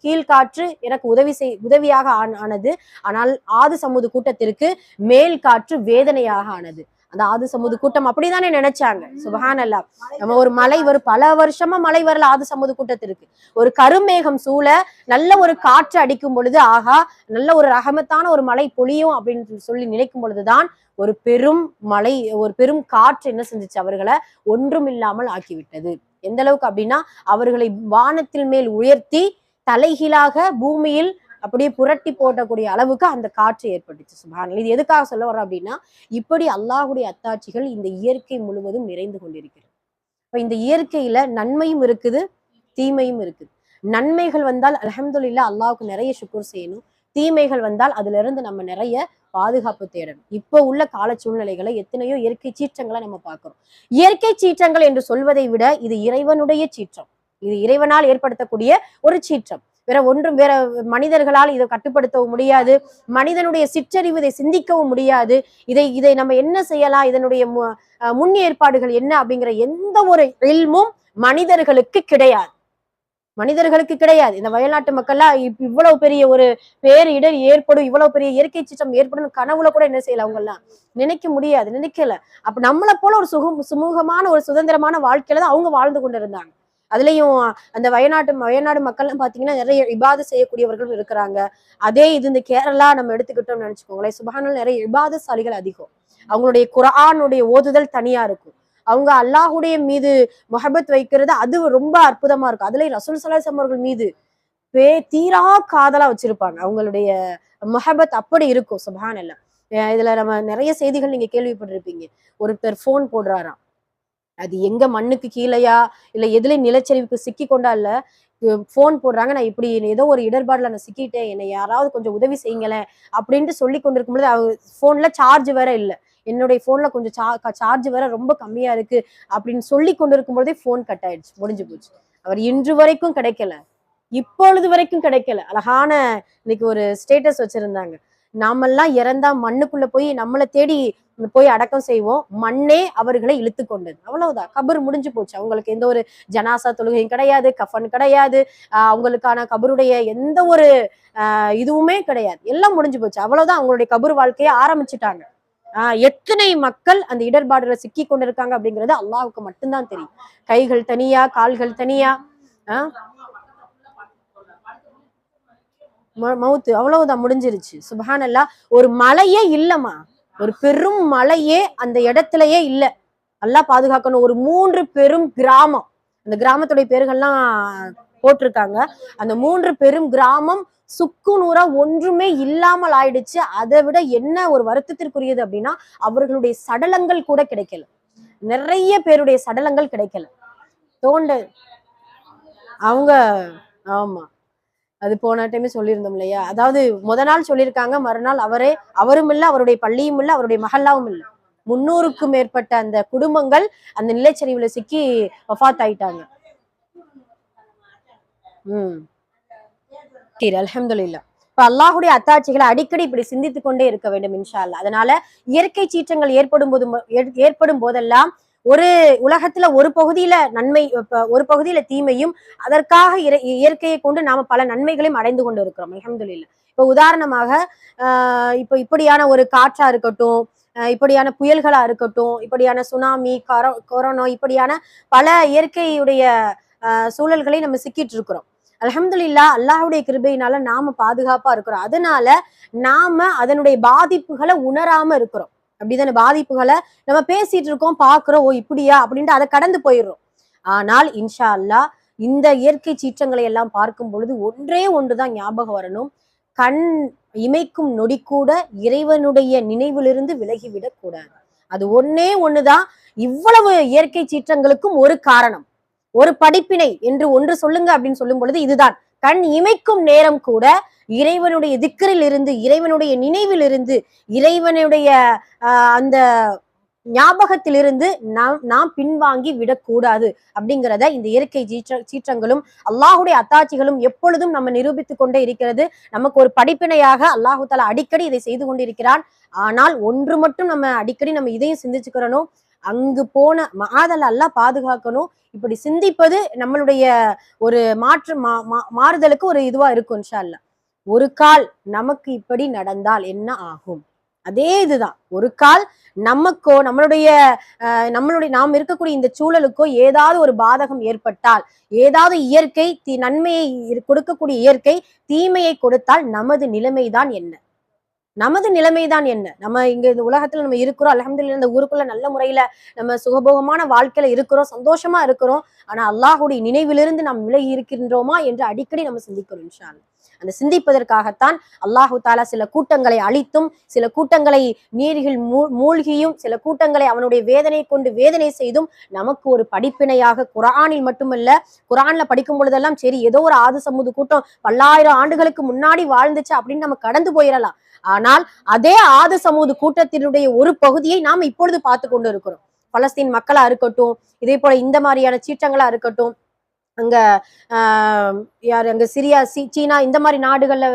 கீழ் காற்று எனக்கு உதவியாக ஆனது, ஆனால் ஆது சமூது கூட்டத்திற்கு மேல் காற்று வேதனையாக ஆனது. அந்த ஆது சமூது கூட்டம் அப்படிதானே நினைச்சாங்க. சுபஹானல்லாஹ். நம்ம ஒரு மழை வரும், பல வருஷமா மழை வரல ஆது சமூது கூட்டத்திற்கு. ஒரு கருமேகம் சூழ நல்ல ஒரு காற்று அடிக்கும் பொழுது ஆகா நல்ல ஒரு ரஹமத்தான ஒரு மழை பொழியும் அப்படின்னு சொல்லி நினைக்கும் பொழுதுதான் ஒரு பெரும் மழை, ஒரு பெரும் காற்று என்ன செஞ்சுச்சு, அவர்களை ஒன்றும் இல்லாமல் ஆக்கிவிட்டது. எந்த அளவுக்கு அப்படின்னா அவர்களை வானத்தில் மேல் உயர்த்தி தலைகீழாக பூமியில் அப்படியே புரட்டி போட்டக்கூடிய அளவுக்கு அந்த காற்று ஏற்பட்டுச்சு. சுப்ஹானல்லாஹ். இது எதுக்காக சொல்ல வர்றோம் அப்படின்னா, இப்படி அல்லாஹ்வுடைய அத்தாட்சிகள் இந்த இயற்கை முழுவதும் நிறைந்து கொண்டிருக்கிறது. இப்ப இந்த இயற்கையில நன்மையும் இருக்குது, தீமையும் இருக்குது. நன்மைகள் வந்தால் அல்ஹம்துலில்லாஹ் அல்லாஹ்வுக்கு நிறைய ஷுக்ர் செய்யணும். தீமைகள் வந்தால் அதுல இருந்து நம்ம நிறைய பாதுகாப்பு தேடணும். இப்போ உள்ள கால சூழ்நிலைகளை எத்தனையோ இயற்கை சீற்றங்களை நம்ம பார்க்கிறோம். இயற்கை சீற்றங்கள் என்று சொல்வதை விட இது இறைவனுடைய சீற்றம். இது இறைவனால் ஏற்படுத்தக்கூடிய ஒரு சீற்றம். வேற மனிதர்களால் இதை கட்டுப்படுத்தவும் முடியாது. மனிதனுடைய சிற்றறிவு இதை சிந்திக்கவும் முடியாது. இதை நம்ம என்ன செய்யலாம், இதனுடைய முன் ஏற்பாடுகள் என்ன அப்படிங்கிற எந்த ஒரு இல்மும் மனிதர்களுக்கு கிடையாது. இந்த வயநாட்டு மக்கள்லாம் இவ்வளவு பெரிய ஒரு பேரிடர் ஏற்படும், இவ்வளவு பெரிய இயற்கை சீற்றம் ஏற்படும் கனவுல கூட என்ன செய்யல அவங்க எல்லாம் நினைக்க முடியாது, நினைக்கல. அப்ப நம்மளை போல ஒரு சுமூகமான ஒரு சுதந்திரமான வாழ்க்கையில தான் அவங்க வாழ்ந்து கொண்டு இருந்தாங்க. அதுலயும் அந்த வயநாடு மக்கள்லாம் பாத்தீங்கன்னா நிறைய இபாது செய்யக்கூடியவர்களும் இருக்கிறாங்க. அதே இது இந்த கேரளா நம்ம எடுத்துக்கிட்டோம்னு நினைச்சுக்கோங்களேன், சுபஹானல்லாஹ் நிறைய இபாதசாலிகள் அதிகம். அவங்களுடைய குர்ஆனுடைய ஓதுதல் தனியா இருக்கும். அவங்க அல்லாஹுடைய மீது முஹப்பத் வைக்கிறது அது ரொம்ப அற்புதமா இருக்கும். அதுல ரசூல் ஸல்லல்லாஹு அலைஹி வஸல்லம் அவர்கள் மீது தீரா காதலா வச்சிருப்பாங்க. அவங்களுடைய முஹப்பத் அப்படி இருக்கும். சுப்ஹானல்லாஹ். இதுல நம்ம நிறைய செய்திகள் நீங்க கேள்விப்பட்டிருப்பீங்க. ஒருத்தர் போன் போடுறாராம், அது எங்க மண்ணுக்கு கீழையா இல்ல எதுல நிலச்சரிவுக்கு சிக்கி கொண்டா இல்ல, போன் போடுறாங்க, நான் இப்படி ஏதோ ஒரு இடர்பாடுல நான் சிக்கிட்டேன், என்னை யாராவது கொஞ்சம் உதவி செய்யுங்களேன் அப்படின்ட்டு சொல்லி கொண்டிருக்கும் பொழுது அவங்க போன்ல சார்ஜ் வேற இல்ல, என்னுடைய போன்ல கொஞ்சம் சார்ஜ் வேற ரொம்ப கம்மியா இருக்கு அப்படின்னு சொல்லி கொண்டிருக்கும் பொழுதே போன் கட் ஆயிடுச்சு, முடிஞ்சு போச்சு. அவர் இன்று வரைக்கும் கிடைக்கல, இப்பொழுது வரைக்கும் கிடைக்கல. அழகான இன்னைக்கு ஒரு ஸ்டேட்டஸ் வச்சிருந்தாங்க, நாமெல்லாம் இறந்தா மண்ணுக்குள்ள போய் நம்மளை தேடி போய் அடக்கம் செய்வோம், மண்ணே அவர்களை இழுத்து கொண்டது, அவ்வளவுதான். கபர் முடிஞ்சு போச்சு. அவங்களுக்கு எந்த ஒரு ஜனாசா தொழுகையும் கிடையாது, கஃபன் கிடையாது, அவங்களுக்கான கபருடைய எந்த ஒரு இதுவுமே கிடையாது, எல்லாம் முடிஞ்சு போச்சு, அவ்வளவுதான். அவங்களுடைய கபர் வாழ்க்கையை ஆரம்பிச்சுட்டாங்க. எத்தனை மக்கள் அந்த இடர்பாடுல சிக்கி கொண்டிருக்காங்க அப்படிங்கிறது அல்லாஹ்வுக்கு மட்டும்தான் தெரியும். கைகள் தனியா, கால்கள் தனியா, மவுத்து அவ்வளவுதான், முடிஞ்சிருச்சு. சுப்ஹானல்லாஹ். ஒரு மலையே இல்லம்மா, ஒரு பெரும் மலையே அந்த இடத்துலயே இல்ல. அல்லாஹ் பாதுகாக்கணும். ஒரு 3 பெரும் கிராமம், அந்த கிராமத்துடைய பேர்கள்லாம் போட்டிருக்காங்க. அந்த 3 பெரும் கிராமம் சுக்குநூறா ஒன்றுமே இல்லாமல் ஆயிடுச்சு. அதை விட என்ன ஒரு வருத்தத்திற்குரியது அப்படின்னா, அவர்களுடைய சடலங்கள் கூட கிடைக்கல. நிறைய பேருடைய சடலங்கள் கிடைக்கல. தோண்ட அவங்க ஆமா, அது போன டைமே சொல்லியிருந்தோம் இல்லையா, அதாவது நாள் சொல்லியிருக்காங்க, மறுநாள் அவரும் இல்ல, அவருடைய பள்ளியும் இல்ல, அவருடைய மஹல்லாவும் இல்ல. 300க்கும் மேற்பட்ட அந்த குடும்பங்கள் அந்த நிலச்சரிவுல சிக்கி வஃபாத் ஆயிட்டாங்க. அல்ஹம்துலில்லாஹ். இப்ப அல்லாஹுடைய அத்தாட்சிகளை அடிக்கடி இப்படி சிந்தித்துக் கொண்டே இருக்க வேண்டும் இன்ஷா அல்லாஹ். அதனால இயற்கை சீற்றங்கள் ஏற்படும் போதெல்லாம் ஒரு உலகத்துல ஒரு பகுதியில நன்மை, ஒரு பகுதியில தீமையும், அதற்காக இயற்கையை கொண்டு நாம பல நன்மைகளையும் அடைந்து கொண்டு இருக்கிறோம் அல்ஹம்துலில்லாஹ். இப்ப உதாரணமாக இப்ப இப்படியான ஒரு காற்றா இருக்கட்டும், இப்படியான புயல்களா இருக்கட்டும், இப்படியான சுனாமி, கொரோனா, இப்படியான பல இயற்கையுடைய சூழல்களை நம்ம சிக்கிட்டு இருக்கிறோம். அல்ஹம்துலில்லாஹ் அல்லாஹ்வுடைய கிருபையினால நாம பாதுகாப்பா இருக்கிறோம். அதனால நாம அதனுடைய பாதிப்புகளை உணராம இருக்கிறோம். அப்படிதானே, பாதிப்புகளை நம்ம பேசிட்டு இருக்கோம், பாக்குறோம், ஓ இப்படியா அப்படின்ட்டு அதை கடந்து போயிடுறோம். ஆனால் இன்ஷா அல்லாஹ் இந்த இயற்கை சீற்றங்களை எல்லாம் பார்க்கும் பொழுது ஒன்றே ஒன்றுதான் ஞாபகம் வரணும், கண் இமைக்கும் நொடி கூட இறைவனுடைய நினைவிலிருந்து விலகிவிடக் கூடாது. அது ஒன்னே ஒண்ணுதான் இவ்வளவு இயற்கை சீற்றங்களுக்கும் ஒரு காரணம், ஒரு படிப்பினை என்று ஒன்று சொல்லுங்க அப்படின்னு சொல்லும் பொழுது இதுதான். கண் இமைக்கும் நேரம் கூட இறைவனுடைய திக்ரில் இருந்து, இறைவனுடைய நினைவில் இருந்து, இறைவனுடைய அந்த ஞாபகத்திலிருந்து நாம் பின்வாங்கி விடக்கூடாது அப்படிங்கிறத இந்த இயற்கை சீற்றங்களும் அல்லாஹுடைய அத்தாட்சிகளும் எப்பொழுதும் நம்ம நிரூபித்துக் கொண்டே இருக்கிறது. நமக்கு ஒரு படிப்பினையாக அல்லாஹு தஆலா அடிக்கடி இதை செய்து கொண்டிருக்கிறான். ஆனால் ஒன்று மட்டும் நம்ம அடிக்கடி நம்ம இதையும் சிந்திச்சுக்கிறணும், அங்கு போன மாதல் அல்லாஹ் பாதுகாக்கணும். இப்படி சிந்திப்பது நம்மளுடைய ஒரு மாறுதலுக்கு ஒரு இதுவா இருக்கும் இன்ஷா அல்லாஹ். ஒரு கால் நமக்கு இப்படி நடந்தால் என்ன ஆகும், அதே இதுதான். ஒரு கால் நமக்கோ நம்மளுடைய நாம் இருக்கக்கூடிய இந்த சூழலுக்கோ ஏதாவது ஒரு பாதகம் ஏற்பட்டால், ஏதாவது இயற்கை நன்மையை கொடுக்கக்கூடிய இயற்கை தீமையை கொடுத்தால் நமது நிலைமைதான் என்ன? நமது நிலைமைதான் என்ன? நம்ம இங்க இந்த உலகத்துல நம்ம இருக்கிறோம், அல்ஹம்துலில்லாஹ் இந்த ஊருக்குள்ள நல்ல முறையில நம்ம சுகபோகமான வாழ்க்கையில இருக்கிறோம், சந்தோஷமா இருக்கிறோம். ஆனா அல்லாஹுடைய நினைவிலிருந்து நாம் விலகி இருக்கின்றோமா என்று அடிக்கடி நம்ம சிந்திக்கிறோம் இன்ஷா அல்லாஹ். அந்த சிந்திப்பதற்காகத்தான் அல்லாஹு தாலா சில கூட்டங்களை அழித்தும், சில கூட்டங்களை நீரில் மூழ்கியும், சில கூட்டங்களை அவனுடைய வேதனை கொண்டு வேதனை செய்தும் நமக்கு ஒரு படிப்பினையாக குர்ஆனில் மட்டுமல்ல, குர்ஆன்ல படிக்கும் பொழுதெல்லாம் சரி ஏதோ ஒரு ஆது சமூது கூட்டம் பல்லாயிரம் ஆண்டுகளுக்கு முன்னாடி வாழ்ந்துச்சு அப்படின்னு நம்ம கடந்து போயிடலாம். ஆனால் அதே ஆது சமூது கூட்டத்தினுடைய ஒரு பகுதியை நாம் இப்பொழுது பார்த்து கொண்டு இருக்கிறோம். பலஸ்தீன் மக்களா இருக்கட்டும், இதே போல இந்த மாதிரியான சீற்றங்களா இருக்கட்டும், அங்க யாரு அங்க சிரியா சீனா இந்த மாதிரி நாடுகள்ல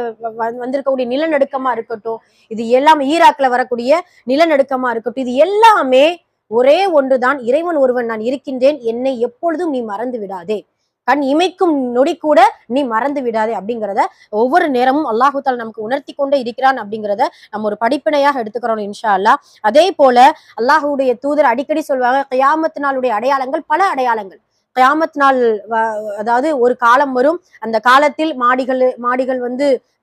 வந்திருக்கக்கூடிய நிலநடுக்கமா இருக்கட்டும், இது எல்லாம் ஈராக்ல வரக்கூடிய நிலநடுக்கமா இருக்கட்டும், இது எல்லாமே ஒரே ஒன்றுதான், இறைவன் ஒருவன் நான் இருக்கின்றேன், என்னை எப்பொழுதும் நீ மறந்து விடாதே, கண் இமைக்கும் நொடி கூட நீ மறந்து விடாதே அப்படிங்கிறத ஒவ்வொரு நேரமும் அல்லாஹு தாலா நமக்கு உணர்த்தி கொண்டே இருக்கிறான் அப்படிங்கிறத நம்ம ஒரு படிப்பினையாக எடுத்துக்கிறோம் இன்ஷா அல்லாஹ். அதே போல அல்லாஹுடைய தூதர் அடிக்கடி சொல்வாங்க, கியாமத் நாளுடைய அடையாளங்கள் பல அடையாளங்கள். கியாமத் நாள் அதாவது ஒரு காலம் வரும், அந்த காலத்தில்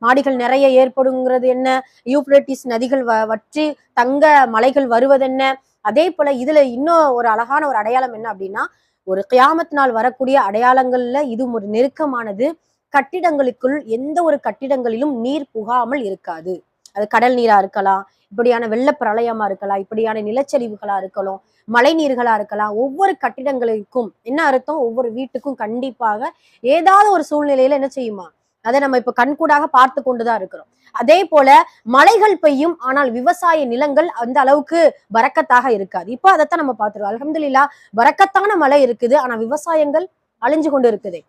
மாடிகள் நிறைய ஏற்படுங்கிறது என்ன, யூப்ரட்டிஸ் நதிகள் வற்றி தங்க மலைகள் வருவதென்ன. அதே போல இதுல இன்னும் ஒரு அழகான ஒரு அடையாளம் என்ன அப்படின்னா, ஒரு கியாமத் நாள் வரக்கூடிய அடையாளங்கள்ல இது ஒரு நெருக்கமானது. கட்டிடங்களுக்குள் எந்த ஒரு கட்டிடங்களிலும் நீர் புகாமல் இருக்காது. அது கடல் நீரா இருக்கலாம், இப்படியான வெள்ள பிரளயமா இருக்கலாம், இப்படியான நிலச்சரிவுகளா இருக்கலாம், மழை நீர்களா இருக்கலாம். ஒவ்வொரு கட்டிடங்களுக்கும் என்ன அர்த்தம், ஒவ்வொரு வீட்டுக்கும் கண்டிப்பாக ஏதாவது ஒரு சூழ்நிலையில என்ன செய்யுமா, அதை நம்ம இப்ப கண்கூடாக பார்த்து கொண்டுதான் இருக்கிறோம். அதே போல மழைகள் பெய்யும், ஆனால் விவசாய நிலங்கள் அந்த அளவுக்கு பரக்கத்தாக இருக்காது. இப்ப அதைத்தான் நம்ம பார்த்துருவோம். அல்ஹம்துலில்லாஹ் பரக்கத்தான மழை இருக்குது, ஆனா விவசாயங்கள் அழிஞ்சு கொண்டு இருக்குது.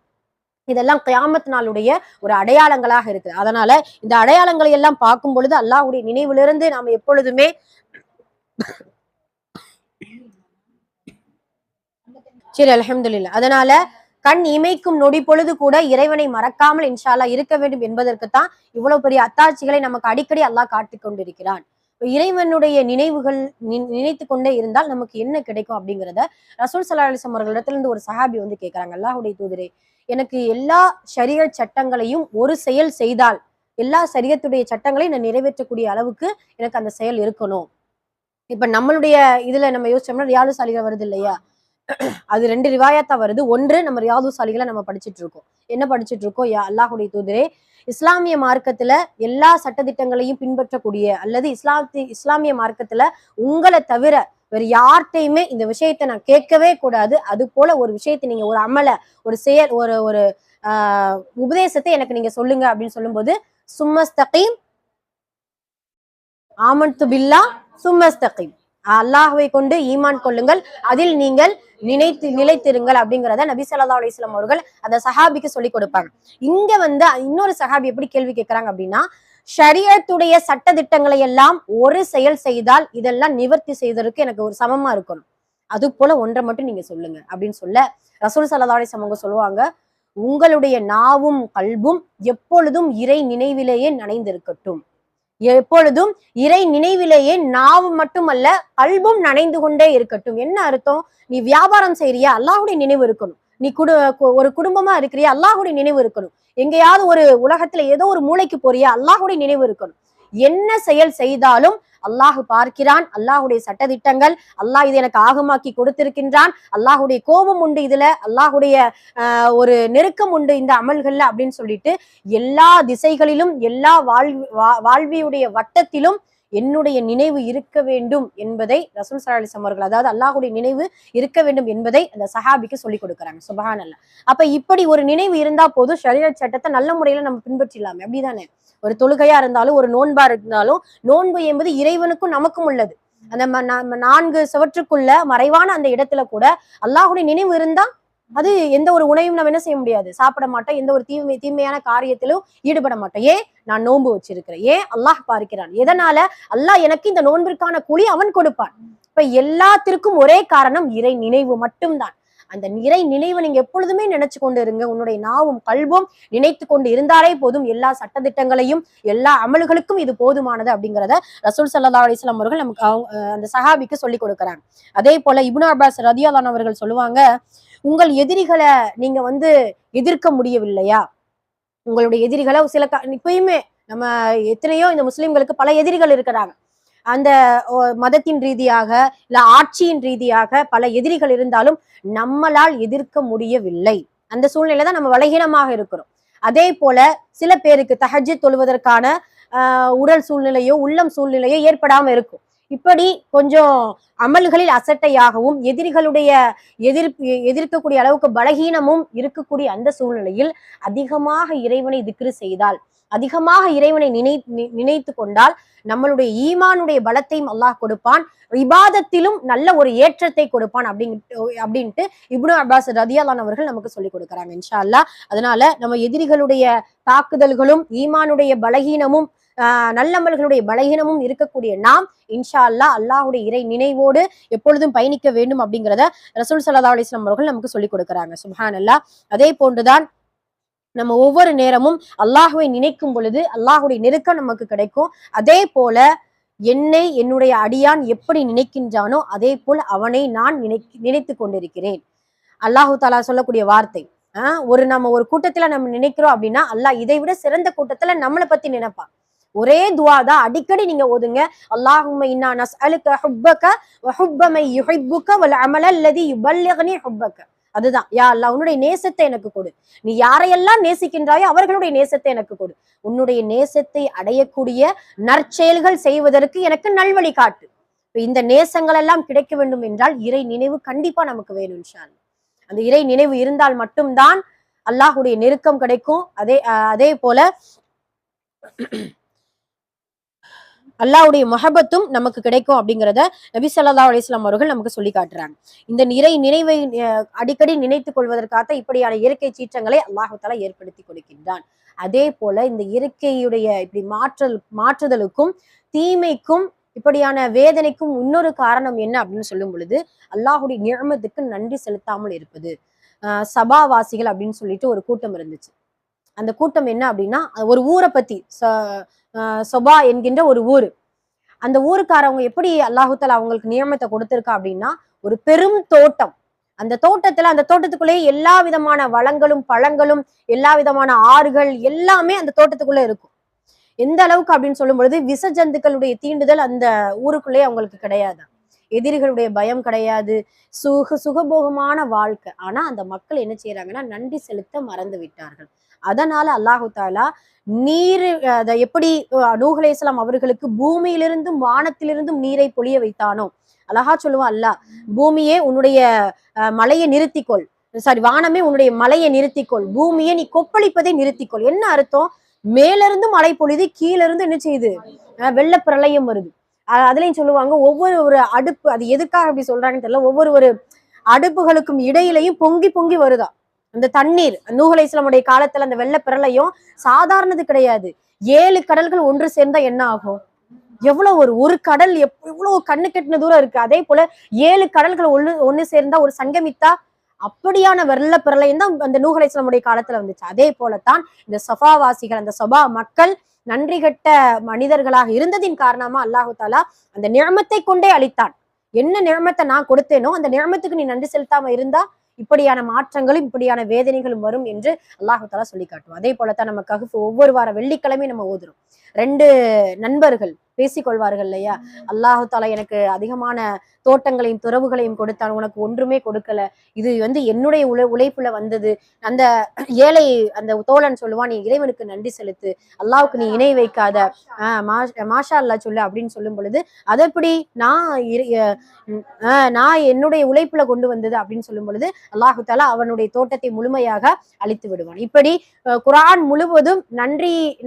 இதெல்லாம் கியாமத் நாளுடைய ஒரு அடையாளங்களாக இருக்குது. அதனால இந்த அடையாளங்களை எல்லாம் பார்க்கும் பொழுது அல்லாஹ்வுடைய நினைவிலிருந்து நாம எப்பொழுதுமே சரி அல்ஹம்துலில்லாஹ். அதனால கண் இமைக்கும் நொடி பொழுது கூட இறைவனை மறக்காமல் இன்ஷா அல்லாஹ் இருக்க வேண்டும் என்பதற்குத்தான் இவ்வளவு பெரிய அத்தாட்சிகளை நமக்கு அடிக்கடி அல்லாஹ் காட்டிக் கொண்டிருக்கிறான். இறைவனுடைய நினைவுகள் நினைத்து கொண்டே இருந்தால் நமக்கு என்ன கிடைக்கும் அப்படிங்கிறத ரசூல் ஸல்லல்லாஹு அலைஹி வஸல்லம் அவர்களிடத்திலிருந்து ஒரு சஹாபி வந்து கேட்கிறாங்க, அல்லாஹ்வுடைய தூதரே, எனக்கு எல்லா ஷரியத் சட்டங்களையும் ஒரு செயல் செய்தால், எல்லா ஷரியத்துடைய சட்டங்களையும் நான் நிறைவேற்றக்கூடிய அளவுக்கு எனக்கு அந்த செயல் இருக்கணும். இப்ப நம்மளுடைய இதுல நம்ம யோசிச்சோம்னா ரியாலு சாலிகள் வருது இல்லையா, அது 2 ரிவாயத்தா வருது. ஒன்று நம்ம ரியாது சாலிகளை நம்ம படிச்சுட்டு இருக்கோம். என்ன படிச்சுட்டு இருக்கோம், யா அல்லாஹுடைய தூதரே, இஸ்லாமிய மார்க்கத்துல எல்லா சட்டதிட்டங்களையும் பின்பற்றக்கூடிய அல்லது இஸ்லாமிய மார்க்கத்துல உங்களை தவிர வேற யார்கிட்டையுமே இந்த விஷயத்தை நான் கேட்கவே கூடாது. அது போல ஒரு விஷயத்தை நீங்க ஒரு அமல ஒரு செயல் ஒரு ஒரு உபதேசத்தை எனக்கு நீங்க சொல்லுங்க அப்படின்னு சொல்லும்போது, சும்மஸ்தகீம் ஆமன்து பில்லா சும்மஸ்தகீம், அல்லாஹ்வை கொண்டு ஈமான் கொள்ளுங்கள், அதில் நீங்கள் நிலைத்திருங்கள் அப்படிங்கிறத நபி ஸல்லல்லாஹு அலைஹி வஸல்லம் அவர்கள் அந்த சஹாபிக்கு சொல்லி கொடுப்பாங்க. இங்க வந்து இன்னொரு சஹாபி எப்படி கேள்வி கேட்கிறாங்க அப்படின்னா, ஷரியத்துடைய சட்ட திட்டங்களை எல்லாம் ஒரு செயல் செய்தால் இதெல்லாம் நிவர்த்தி செய்வதற்கு எனக்கு ஒரு சமமா இருக்கணும், அது போல ஒன்றை மட்டும் நீங்க சொல்லுங்க அப்படின்னு சொல்ல ரசூல் ஸல்லல்லாஹு அலைஹி வஸல்லம் அவங்க சொல்லுவாங்க, உங்களுடைய நாவும் கல்பும் எப்பொழுதும் இறை நினைவிலேயே நனைந்திருக்கட்டும். எப்பொழுதும் இறை நினைவிலேயே நாவு மட்டுமல்ல கல்பும் நனைந்து கொண்டே இருக்கட்டும். என்ன அர்த்தம், நீ வியாபாரம் செய்யறியா, அல்லாஹ்வுடைய நினைவு இருக்கணும். நீ ஒரு குடும்பமா இருக்கிறியா, அல்லாஹ்வுடைய நினைவு இருக்கணும். எங்கேயாவது ஒரு உலகத்துல ஏதோ ஒரு மூளைக்கு போறியா, அல்லாஹ்வுடைய நினைவு இருக்கணும். என்ன செயல் செய்தாலும் அல்லாஹ் பார்க்கிறான், அல்லாஹ்வுடைய சட்டதிட்டங்கள், அல்லாஹ் இது எனக்கு ஆகமாக்கி கொடுத்திருக்கின்றான், அல்லாஹ்வுடைய கோபம் உண்டு இதுல, அல்லாஹ்வுடைய ஒரு நெருக்கம் உண்டு இந்த அமல்கள்ல அப்படின்னு சொல்லிட்டு எல்லா திசைகளிலும் எல்லா வாழ்வியுடைய வட்டத்திலும் என்னுடைய நினைவு இருக்க வேண்டும் என்பதை ரசூல் ஸல்லல்லாஹு அலைஹி வஸல்லம் அவர்கள், அதாவது அல்லாஹ்வுடைய நினைவு இருக்க வேண்டும் என்பதை அந்த சஹாபிக்கு சொல்லி கொடுக்குறாங்க. சுப்ஹானல்லாஹ். அப்ப இப்படி ஒரு நினைவு இருந்தா போதும், ஷரியத் சட்டத்தை நல்ல முறையில நம்ம பின்பற்றிடலாமே, அப்படிதானே? ஒரு தொழுகையா இருந்தாலும் ஒரு நோன்பா இருந்தாலும், நோன்பு என்பது இறைவனுக்கும் நமக்கும் உள்ளது. அந்த 4 சுவற்றுக்குள்ள மறைவான அந்த இடத்துல கூட அல்லாஹ்வுடைய நினைவு இருந்தா அது எந்த ஒரு உணவையும் நம்ம என்ன செய்ய முடியாது, சாப்பிட மாட்டோம், எந்த ஒரு தீமையான காரியத்திலும் ஈடுபட மாட்டோம். ஏன், நான் நோன்பு வச்சிருக்கிறேன். ஏன், அல்லாஹ் பார்க்கிறான். எதனால, அல்லாஹ் எனக்கு இந்த நோன்பிற்கான கூலி அவன் கொடுப்பான். இப்ப எல்லாத்திற்கும் ஒரே காரணம் இறை நினைவு மட்டும்தான். அந்த இறை நினைவை நீங்க எப்பொழுதுமே நினைச்சு கொண்டு இருங்க. உன்னுடைய நாவும் கல்வும் நினைத்து கொண்டு இருந்தாலே போதும். எல்லா சட்டதிட்டங்களையும் எல்லா அமல்களுக்கும் இது போதுமானது அப்படிங்கிறத ரசூல் ஸல்லல்லாஹு அலைஹி வஸல்லம் அவர்கள் நமக்கு அந்த சஹாபிக்கு சொல்லி கொடுக்குறாங்க. அதே போல இப்னு அப்பாஸ் ரலியல்லாஹு அன்ஹு அவர்கள் சொல்லுவாங்க, உங்கள் எதிரிகளை நீங்க எதிர்க்க முடியவில்லையா? உங்களுடைய எதிரிகளை இப்பயுமே நம்ம எத்தனையோ இந்த முஸ்லிம்களுக்கு பல எதிரிகள் இருக்கிறாங்க. அந்த மதத்தின் ரீதியாக இல்ல ஆட்சியின் ரீதியாக பல எதிரிகள் இருந்தாலும் நம்மளால் எதிர்க்க முடியவில்லை. அந்த சூழ்நிலை தான் நம்ம பலகீனமாக இருக்கிறோம். அதே போல சில பேருக்கு தஹஜ்ஜுத் தொழுவதற்கான உடல் சூழ்நிலையோ உள்ளம் சூழ்நிலையோ ஏற்படாம இருக்கும். இப்படி கொஞ்சம் அமல்களில் அசட்டையாகவும் எதிரிகளுடைய எதிர்க்கக்கூடிய அளவுக்கு பலகீனமும் இருக்கக்கூடிய அந்த சூழ்நிலையில் அதிகமாக இறைவனை திக்ரு செய்தால், அதிகமாக இறைவனை நினைத்து கொண்டால் நம்மளுடைய ஈமானுடைய பலத்தையும் அல்லாஹ் கொடுப்பான், இபாதத்திலும் நல்ல ஒரு ஏற்றத்தை கொடுப்பான் அப்படின்ட்டு இப்னு அப்பாஸ் ரலியல்லாஹு அன்ஹு அவர்கள் நமக்கு சொல்லி கொடுக்குறாங்க இன்ஷா அல்லாஹ். அதனால நம்ம எதிரிகளுடைய தாக்குதல்களும் ஈமானுடைய பலகீனமும் நல்லமல்களுடைய பலகீனமும் இருக்கக்கூடிய நாம் இன்ஷா அல்லாஹ் அல்லாஹுடைய இறை நினைவோடு எப்பொழுதும் பயணிக்க வேண்டும் அப்படிங்கிறத ரசூல் ஸல்லல்லாஹு அலைஹி வஸல்லம் அவர்கள் நமக்கு சொல்லி கொடுக்குறாங்க. சுப்ஹானல்லாஹ். அதே போன்றுதான் நம்ம ஒவ்வொரு நேரமும் அல்லாஹுவை நினைக்கும் பொழுது அல்லாஹுடைய நெருக்கம் நமக்கு கிடைக்கும். அதே போல என்னை என்னுடைய அடியான் எப்படி நினைக்கின்றானோ அதே போல் அவனை நான் நினைத்து கொண்டிருக்கிறேன். அல்லாஹு தாலா சொல்லக்கூடிய வார்த்தை. நம்ம ஒரு கூட்டத்துல நம்ம நினைக்கிறோம் அப்படின்னா அல்லாஹ் இதை விட சிறந்த கூட்டத்துல நம்மளை பத்தி நினைப்பான். ஒரே துவா தான் அடிக்கடி நீங்க ஓதுங்க. அல்லாஹும்ம இன்னா நஸ்அலுக ஹுப்பக வ ஹுப்ப மை யுஹிப்புக வல் அமல அல்லதி யுபல்லிக்னி ஹுப்பக. அதுதான், யா அல்லாஹ் உன்னுடைய நேசத்தை எனக்கு கொடு, நீ யாரையெல்லாம் நேசிக்கின்றாயோ அவர்களுடைய நேசத்தை எனக்கு கொடு, உன்னுடைய நேசத்தை அடையக்கூடிய நற்செயல்கள் செய்வதற்கு எனக்கு நல்வழி காட்டு. இந்த நேசங்கள் எல்லாம் கிடைக்க வேண்டும் என்றால் இறை நினைவு கண்டிப்பா நமக்கு வேணும் இன்ஷா அல்லாஹ். அந்த இறை நினைவு இருந்தால் மட்டும்தான் அல்லாஹுடைய நெருக்கம் கிடைக்கும். அதே போல அல்லாஹ்வுடைய மஹபத்தும் நமக்கு கிடைக்கும் அப்படிங்கிறத நபி ஸல்லல்லாஹு அலைஹி வஸல்லம் அவர்கள் நமக்கு சொல்லி காட்டுறாங்க. இந்த நினைவை அடிக்கடி நினைத்துக் கொள்வதற்காக இப்படியான இயற்கை சீற்றங்களை அல்லாஹ் தஆலா ஏற்படுத்தி கொடுக்கின்றான். அதே போல இந்த இயற்கையுடைய இப்படி மாற்றுதலுக்கும் தீமைக்கும் இப்படியான வேதனைக்கும் இன்னொரு காரணம் என்ன அப்படின்னு சொல்லும் பொழுது அல்லாஹுடைய நிஅமத்துக்கு நன்றி செலுத்தாமல் இருப்பது. சபாவாசிகள் அப்படின்னு சொல்லிட்டு ஒரு கூட்டம் இருந்துச்சு. அந்த கூட்டம் என்ன அப்படின்னா ஒரு ஊரை பத்தி சொபா என்கின்ற ஒரு ஊரு. அந்த ஊருக்காரவங்க எப்படி அல்லாஹு தஆலா அவங்களுக்கு நியமத்தை கொடுத்திருக்கா அப்படின்னா ஒரு பெரும் தோட்டம். அந்த தோட்டத்துக்குள்ளேயே எல்லா விதமான வளங்களும் பழங்களும் எல்லா விதமான ஆறுகள் எல்லாமே அந்த தோட்டத்துக்குள்ள இருக்கும். எந்த அளவுக்கு அப்படின்னு சொல்லும் பொழுது விஷ ஜந்துக்களுடைய தீண்டுதல் அந்த ஊருக்குள்ளேயே அவங்களுக்கு கிடையாது, எதிரிகளுடைய பயம் கிடையாது, சுகபோகமான வாழ்க்கை. ஆனா அந்த மக்கள் என்ன செய்யறாங்கன்னா நன்றி செலுத்த மறந்து விட்டார்கள். அதனால அல்லாஹு தாலா நீர் அதை எப்படி நூஹ் அலைஹிஸ்ஸலாம் அவர்களுக்கு பூமியிலிருந்தும் வானத்திலிருந்தும் நீரை பொழிய வைத்தானோ, அழகா சொல்லுவான் அல்லாஹ், பூமியே உன்னுடைய மலையை நிறுத்திக்கொள், வானமே உன்னுடைய மலையை நிறுத்திக்கொள், பூமியை நீ கொப்பளிப்பதை நிறுத்திக்கொள். என்ன அர்த்தம்? மேல இருந்து மழை பொழிது, கீழ இருந்து என்ன செய்யுது, வெள்ள பிரளயம் வருது. அதுலயும் சொல்லுவாங்க ஒவ்வொரு அடுப்பு, அது எதுக்காக அப்படி சொல்றாங்கன்னு தெரியல, ஒவ்வொரு அடுப்புகளுக்கும் இடையிலையும் பொங்கி பொங்கி வருதா அந்த தண்ணீர். நூஹ் அலைஹிஸ்ஸலாமுடைய காலத்துல அந்த வெள்ள பிரளயம் சாதாரணது கிடையாது. 7 கடல்கள் ஒன்று சேர்ந்தா என்ன ஆகும்? எவ்வளவு ஒரு கடல் எவ்வளவு கண்ணு கெட்டின தூரம் இருக்கு. அதே போல 7 கடல்கள் ஒண்ணு சேர்ந்தா ஒரு சங்கமித்தா அப்படியான வெள்ள பிரளயம் தான் அந்த நூஹ் அலைஹிஸ்ஸலாமுடைய காலத்துல வந்துச்சு. அதே போலத்தான் இந்த சஃபாவாசிகள், அந்த சபா மக்கள் நன்றி கெட்ட மனிதர்களாக இருந்ததின் காரணமா அல்லாஹு தாலா அந்த நிஅமத்தை கொண்டே அளித்தான். என்ன நிஅமத்தை நான் கொடுத்தேனோ அந்த நிஅமத்துக்கு நீ நன்றி செலுத்தாம இருந்தா இப்படியான மாற்றங்களும் இப்படியான வேதனைகளும் வரும் என்று அல்லாஹு தஆலா சொல்லி காட்டுவோம். அதே போலத்தான் நம்ம கஹ்ஃப் ஒவ்வொரு வார வெள்ளிக்கிழமை நம்ம ஓதுறோம். 2 நண்பர்கள் பேசிக்கொள்வார்கள் இல்லையா, அல்லாஹு தஆலா எனக்கு அதிகமான தோட்டங்களையும் துறவுகளையும் கொடுத்தான், உனக்கு ஒன்றுமே கொடுக்கல, இது என்னுடைய உழைப்புல வந்தது. அந்த ஏழை அந்த தோழன் சொல்லுவான், நீ இறைவனுக்கு நன்றி செலுத்து, அல்லாஹ்வுக்கு நீ இணை வைக்காத, மாஷா அல்லாஹ் சொல்லு அப்படின்னு சொல்லும் பொழுது அது எப்படி நான் என்னுடைய உழைப்புல கொண்டு வந்தது அப்படின்னு சொல்லும் பொழுது அல்லாஹு தஆலா அவனுடைய தோட்டத்தை முழுமையாக அழித்து விடுவான். இப்படி குர்ஆன் முழுவதும்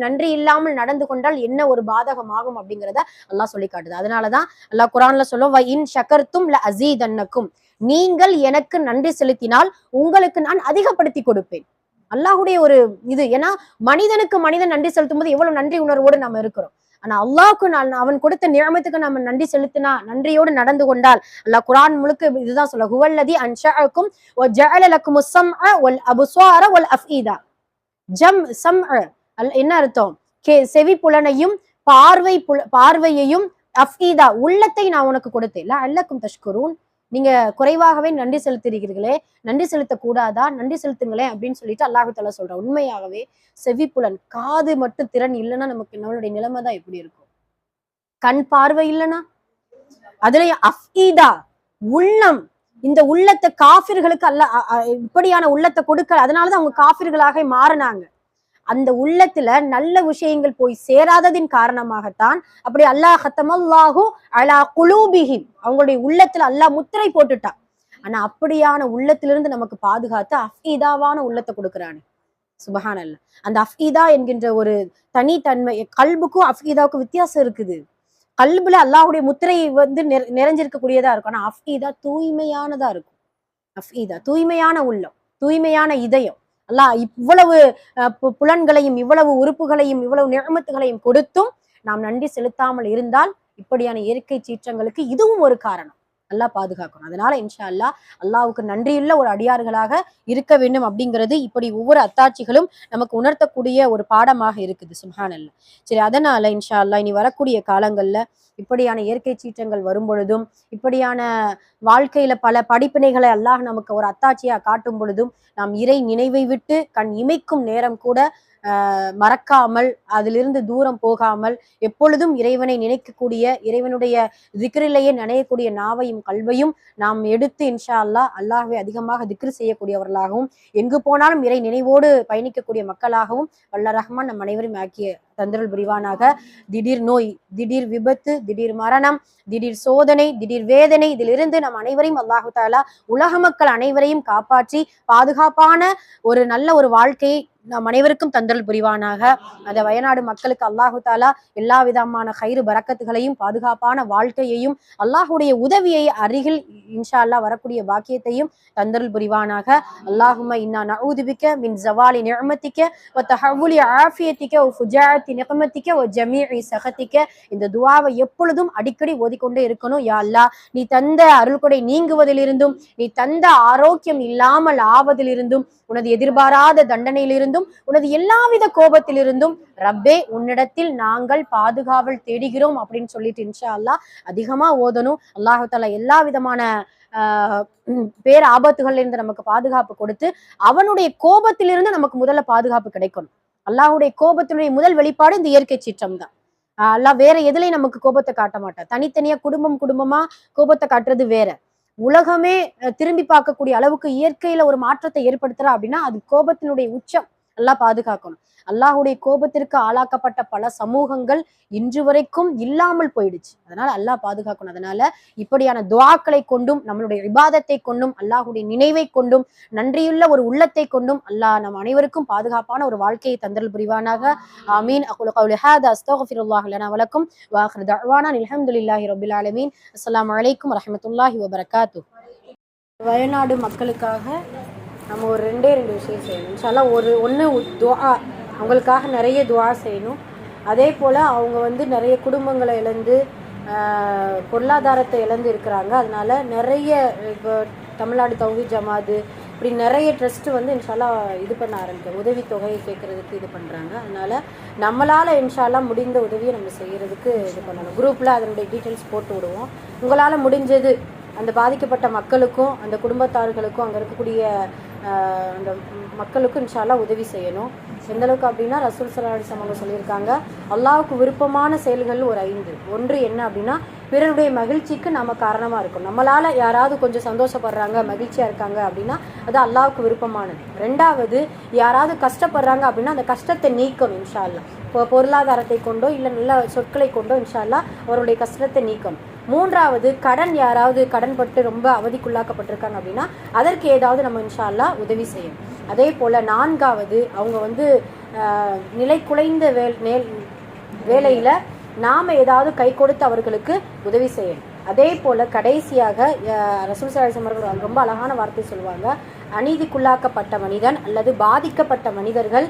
நன்றி இல்லாமல் நடந்து கொண்டால் என்ன ஒரு பாதகமாகும் அப்படிங்கிறத அல்லாஹ் சொல்லி காட்டுது. அதனாலதான் அல்லாஹ் குர்ஆன்ல சொல்லும், இன் ஷக்கர்தும் ல அஸீதன்னக்கும், நீங்கள் எனக்கு நன்றி செலுத்தினால் உங்களுக்கு நான் அதிகப்படுத்தி கொடுப்பேன். அல்லாஹுடைய ஒரு இது. ஏன்னா மனிதனுக்கு மனிதன் நன்றி செலுத்தும் போது எவ்வளவு நன்றி உணர்வோடு நம்ம இருக்கிறோம். ஆனா அல்லாஹ்க்கு அவன் கொடுத்த நியமத்துக்கு நம்ம நன்றி செலுத்தினா, நன்றியோடு நடந்து கொண்டால், அல்லாஹ் குர்ஆன் முழுக்க இதுதான் சொல்ல, ஹுவல்லதி அன்ஷஅக்கும் வ ஜஅல லக்குமுஸ் ஸம்அ வல் அப்ஸார வல் அஃஈதா. சம்அ என்ன அர்த்தம்? செவி புலனையும் பார்வையையும், அஃஈதா உள்ளத்தை நான் உனக்கு கொடுத்தேன். லஅல்லக்கும் தஷ்குரூன், நீங்க குறைவாகவே நன்றி செலுத்துகிறீர்களே, நன்றி செலுத்த கூடாதா? நன்றி செலுத்துங்களேன் அப்படின்னு சொல்லிட்டு அல்லாஹ் தஆலா சொல்றான். உண்மையாகவே செவிப்புலன், காது மட்டும் திறன் இல்லைன்னா நமக்கு நம்மளுடைய நிலைமை தான் எப்படி இருக்கும்? கண் பார்வை இல்லைன்னா, அதுலயும் அஃஈதா உள்ளம், இந்த உள்ளத்தை காஃபிர்களுக்கு இப்படியான உள்ளத்தை கொடுக்க, அதனாலதான் அவங்க காஃபிர்களாக மாறினாங்க. அந்த உள்ளத்துல நல்ல விஷயங்கள் போய் சேராததின் காரணமாகத்தான் அப்படி அல்லாஹ் ஹத்தமல்லாஹு அலா குலூபிஹிம், அவங்களுடைய உள்ளத்துல அல்லாஹ் முத்திரை போட்டுட்டான். ஆனா அப்படியான உள்ளத்திலிருந்து நமக்கு பாதுகாத்து அஃஈதாவான உள்ளத்தை கொடுக்குறானே, சுபஹானல்லாஹ். அந்த அஃஈதா என்கின்ற ஒரு தனித்தன்மை, கல்புக்கும் அஃஈதாவுக்கும் வித்தியாசம் இருக்குது. கல்புல அல்லாஹுடைய முத்திரை நிறைஞ்சிருக்கக்கூடியதா இருக்கும். ஆனா அஃஈதா தூய்மையானதா இருக்கும். அஃஈதா தூய்மையான உள்ளம், தூய்மையான இதயம். அல்லாஹ் இவ்வளவு புலன்களையும், இவ்வளவு உறுப்புகளையும், இவ்வளவு நியமத்துகளையும் கொடுத்தும் நாம் நன்றி செலுத்தாமல் இருந்தால் இப்படியான இயற்கை சீற்றங்களுக்கு இதுவும் ஒரு காரணம். அல்லாஹ் பாதுகாக்கணும். அதனால இன்ஷா அல்லாஹ் அல்லாஹ்வுக்கு நன்றியுள்ள ஒரு அடியார்களாக இருக்க வேண்டும் அப்படிங்கிறது இப்படி ஒவ்வொரு அத்தாட்சிகளும் நமக்கு உணர்த்தக்கூடிய ஒரு பாடமாக இருக்குது. சுப்ஹானல்லாஹ். சரி, அதனால இன்ஷா அல்லாஹ் இனி வரக்கூடிய காலங்கள்ல இப்படியான இயற்கை சீற்றங்கள் வரும் பொழுதும், இப்படியான வாழ்க்கையில பல படிப்பினைகளை அல்லாஹ் நமக்கு ஒரு அத்தாட்சியா காட்டும் பொழுதும், நாம் இறை நினைவை விட்டு கண் இமைக்கும் நேரம் கூட மறக்காமல், அதிலிருந்து தூரம் போகாமல், எப்பொழுதும் இறைவனை நினைக்கக்கூடிய, இறைவனுடைய திக்ரிலேயே நனையக்கூடிய நாவையும் கல்வையும் நாம் எடுத்து இன்ஷா அல்லாஹ் அல்லாஹ்வை அதிகமாக திக்ரு செய்யக்கூடியவர்களாகவும், எங்கு போனாலும் இறை நினைவோடு பயணிக்கக்கூடிய மக்களாகவும் வல்ல ரஹ்மான் நம் அனைவரும் ஆக்கிய தந்தருள் புரிவானாக. திடீர் நோய், திடீர் விபத்து, திடீர் மரணம், திடீர் சோதனை, திடீர் வேதனை, இதிலிருந்து நம் அனைவரையும் அல்லாஹு தஆலா உலக மக்கள் அனைவரையும் காப்பாற்றி பாதுகாப்பான ஒரு நல்ல ஒரு வாழ்க்கையை நம் அனைவருக்கும் தந்தருள் புரிவானாக. அந்த வயநாடு மக்களுக்கு அல்லாஹு தஆலா எல்லா விதமான கைரு பரக்கத்துகளையும், பாதுகாப்பான வாழ்க்கையையும், அல்லாஹுடைய உதவியை அருகில் இன்ஷா அல்லாஹ் வரக்கூடிய பாக்கியத்தையும் தந்தருள் புரிவானாக. அல்லாஹும்ம இன்னா நஊது பிக்க மின் ஸவாலி நிஅமத்திக வ தஹவ்வுலி ஆஃபியத்திக வ ஃபுஜாஅத்தி நிக்மத்திக வ ஜமீஇ சகத்திக. இந்த துஆவை எப்பொழுதும் அடிக்கடி ஓதிக்கொண்டே இருக்கணும். யா அல்லாஹ், நீ தந்த அருள்கொடை நீங்குவதிலிருந்தும், நீ தந்த ஆரோக்கியம் இல்லாமல் ஆவதிலிருந்தும், உனது எதிர்பாராத தண்டனையிலிருந்தும், உனது எல்லாவித கோபத்திலிருந்தும் ரப்பே உன்னிடத்தில் நாங்கள் பாதுகாவல் தேடுகிறோம் அப்படின்னு சொல்லிட்டு இன்ஷா அல்லாஹ் அதிகமா ஓதணும். அல்லாஹு தஆலா எல்லா விதமான பேர் ஆபத்துகள்ல இருந்து நமக்கு பாதுகாப்பு கொடுத்து, அவனுடைய கோபத்திலிருந்து நமக்கு முதல்ல பாதுகாப்பு கிடைக்கணும். அல்லாஹுடைய கோபத்தினுடைய முதல் வெளிப்பாடு இந்த இயற்கை சீற்றம் தான். அல்லாஹ் வேற எதுலையும் நமக்கு கோபத்தை காட்ட மாட்டான். தனித்தனியா குடும்பமா கோபத்தை காட்டுறது வேற. உலகமே திரும்பி பார்க்கக்கூடிய அளவுக்கு இயற்கையில ஒரு மாற்றத்தை ஏற்படுத்துறா அப்படின்னா அது கோபத்தினுடைய உச்சம். அல்லாஹ் பாதுகாக்கணும். அல்லாஹுடைய கோபத்திற்கு ஆளாக்கப்பட்ட பல சமூகங்கள் இன்று வரைக்கும் இல்லாமல் போயிடுச்சு. அதனால அல்லாஹ் பாதுகாக்கணும். அதனால இப்படியான துஆக்களை கொண்டும், நம்மளுடைய இபாதத்தை கொண்டும், அல்லாஹுடைய நினைவை கொண்டும், நன்றியுள்ள ஒரு உள்ளத்தை கொண்டும் அல்லாஹ் நம் அனைவருக்கும் பாதுகாப்பான ஒரு வாழ்க்கையை தந்தருள் புரிவானாக. ஆமீன். அகுலு கௌலி ஹாதா அஸ்தக்ஃபிருல்லாஹ் லனா வ லக்கும் வ ஆகிரு தஅவானா அல்ஹம்துலில்லாஹி ரப்பில் ஆலமீன். அஸ்ஸலாமு அலைக்கும் வரஹ்மத்துல்லாஹி வ பரகாத்துஹு. வயநாடு மக்களுக்காக நம்ம ஒரு ரெண்டு விஷயம் செய்யணும். இன்ஷா அல்லாஹ் ஒன்று துஆ, அவங்களுக்காக நிறைய துஆ செய்யணும். அதே போல் அவங்க நிறைய குடும்பங்களை இழந்து பொருளாதாரத்தை இழந்து இருக்கிறாங்க. அதனால நிறைய இப்போ தமிழ்நாடு தௌஹீத் ஜமாத் இப்படி நிறைய ட்ரஸ்ட் இன்ஷா அல்லாஹ் இது பண்ண ஆரம்பிக்கும், உதவித்தொகையை கேட்கறதுக்கு இது பண்ணுறாங்க. அதனால நம்மளால் இன்ஷா அல்லாஹ் முடிந்த உதவியை நம்ம செய்கிறதுக்கு இது பண்ணணும். குரூப்பில் அதனுடைய டீட்டெயில்ஸ் போட்டு விடுவோம். உங்களால் முடிஞ்சது அந்த பாதிக்கப்பட்ட மக்களுக்கும், அந்த குடும்பத்தார்களுக்கும், அங்கே இருக்கக்கூடிய அந்த மக்களுக்கும் இன்ஷா அல்லாஹ் உதவி செய்யணும். எந்த அளவுக்கு அப்படின்னா ரசூல் ஸல்லல்லாஹு அலைஹி வஸல்லம் அவங்க சொல்லியிருக்காங்க, அல்லாஹ்வுக்கு விருப்பமான செயல்கள் ஒரு 5. ஒன்று என்ன அப்படின்னா, பிறருடைய மகிழ்ச்சிக்கு நம்ம காரணமாக இருக்கும். நம்மளால் யாராவது கொஞ்சம் சந்தோஷப்படுறாங்க, மகிழ்ச்சியாக இருக்காங்க அப்படின்னா அது அல்லாஹ்வுக்கு விருப்பமானது. 2வது, யாராவது கஷ்டப்படுறாங்க அப்படின்னா அந்த கஷ்டத்தை நீக்கணும் இன்ஷா அல்லாஹ். இப்போ பொருளாதாரத்தை கொண்டோ இல்லை நல்ல சொற்களை கொண்டோ இன்ஷா அல்லாஹ் அவருடைய கஷ்டத்தை நீக்கணும். 3வது, கடன் கடன்பட்டு ரொம்ப அவதிக்குள்ளாக்கப்பட்டிருக்காங்க அப்படின்னா அதற்கு ஏதாவது நம்ம இன்ஷா அல்லாஹ் உதவி செய்யணும். அதே போல் 4வது, அவங்க நிலை குலைந்த வேலையில் நாம் ஏதாவது கை கொடுத்து அவர்களுக்கு உதவி செய்யணும். அதே போல் கடைசியாக ரசூல் ஸல்லல்லாஹு அலைஹி வஸல்லம் அவர்கள் ரொம்ப அழகான வார்த்தை சொல்லுவாங்க, அநீதிக்குள்ளாக்கப்பட்ட மனிதன் அல்லது பாதிக்கப்பட்ட மனிதர்கள்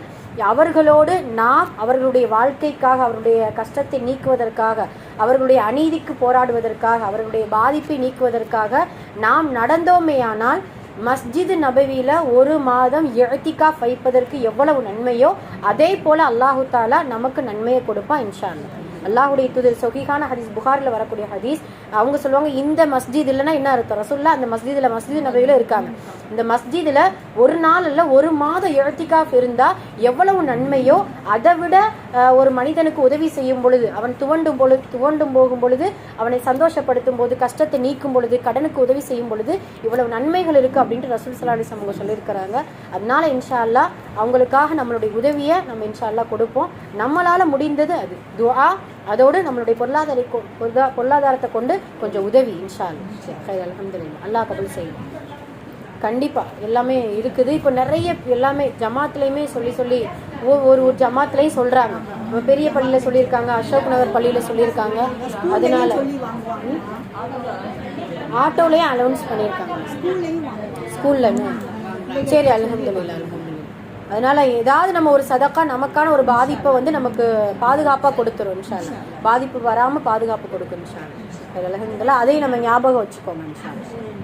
அவர்களோடு நாம் அவர்களுடைய வாழ்க்கைக்காக, அவருடைய கஷ்டத்தை நீக்குவதற்காக, அவர்களுடைய அநீதிக்கு போராடுவதற்காக, அவர்களுடைய பாதிப்பை நீக்குவதற்காக நாம் நடந்தோமேயானால் மஸ்ஜித் நபவியில 1 மாதம் இஅ்திகாஃப் வைப்பதற்கு எவ்வளவு நன்மையோ அதே போல அல்லாஹு தாலா நமக்கு நன்மையை கொடுப்பான் இன்ஷா அல்லாஹ். அல்லாஹுடைய தூதர் சொஹீஹான ஹதீஸ், புகாரில் வரக்கூடிய ஹதீஸ், அவங்க சொல்லுவாங்க, இந்த மஸ்ஜித் இல்லைன்னா என்ன அர்த்தம், ரசூலுல்லாஹ் அந்த மஸ்ஜித் நபவியில இருக்காங்க, இந்த மஸ்ஜிதுல 1 நாள் இல்ல 1 மாதம் இஅ்திகாஃப் இருந்தா எவ்வளவு நன்மையோ அதை விட ஒரு மனிதனுக்கு உதவி செய்யும் பொழுது, அவன் துவண்டும் போகும் பொழுது, அவனை சந்தோஷப்படுத்தும் போது, கஷ்டத்தை நீக்கும் பொழுது, கடனுக்கு உதவி செய்யும் பொழுது இவ்வளவு நன்மைகள் இருக்கு அப்படின்ட்டு ரசூல் ஸல்லல்லாஹு அலைஹி வஸல்லம் அவங்க சொல்லியிருக்கிறாங்க. அதனால இன்ஷா அல்லாஹ் அவங்களுக்காக நம்மளுடைய உதவியை நம்ம இன்ஷா அல்லாஹ் கொடுப்போம். நம்மளால முடிந்தது அது துஆ, அதோடு நம்மளுடைய பொருளாதாரத்தை கொண்டு கொஞ்சம் உதவி இன்ஷா அல்லாஹ். அல்ஹம்துலில்லாஹ், அல்லாஹ் கபூல் செய்யும். கண்டிப்பா எல்லாமே இருக்குது. இப்போ நிறைய எல்லாமே ஜமாத்லையுமே சொல்லி ஒரு ஜமாத்லையும் சொல்றாங்க. பெரிய பள்ளியில சொல்லியிருக்காங்க, அசோக் நகர் பள்ளியில சொல்லியிருக்காங்க. அதனால ஆட்டோலயும் அலௌன்ஸ் பண்ணியிருக்காங்க, ஸ்கூல்ல. சரி, அல்ஹம்துலில்லாஹ். அதனால ஏதாவது நம்ம ஒரு சதக்கா நமக்கான ஒரு பாதிப்பை வந்து நமக்கு பாதுகாப்பா கொடுத்துரும் இன்ஷா அல்லாஹ். பாதிப்பு வராம பாதுகாப்பு கொடுக்கும் இன்ஷா அல்லாஹ். அல்ஹம்துலில்லாஹ். அதையும் நம்ம ஞாபகம் வச்சுக்கோங்க இன்ஷா அல்லாஹ்.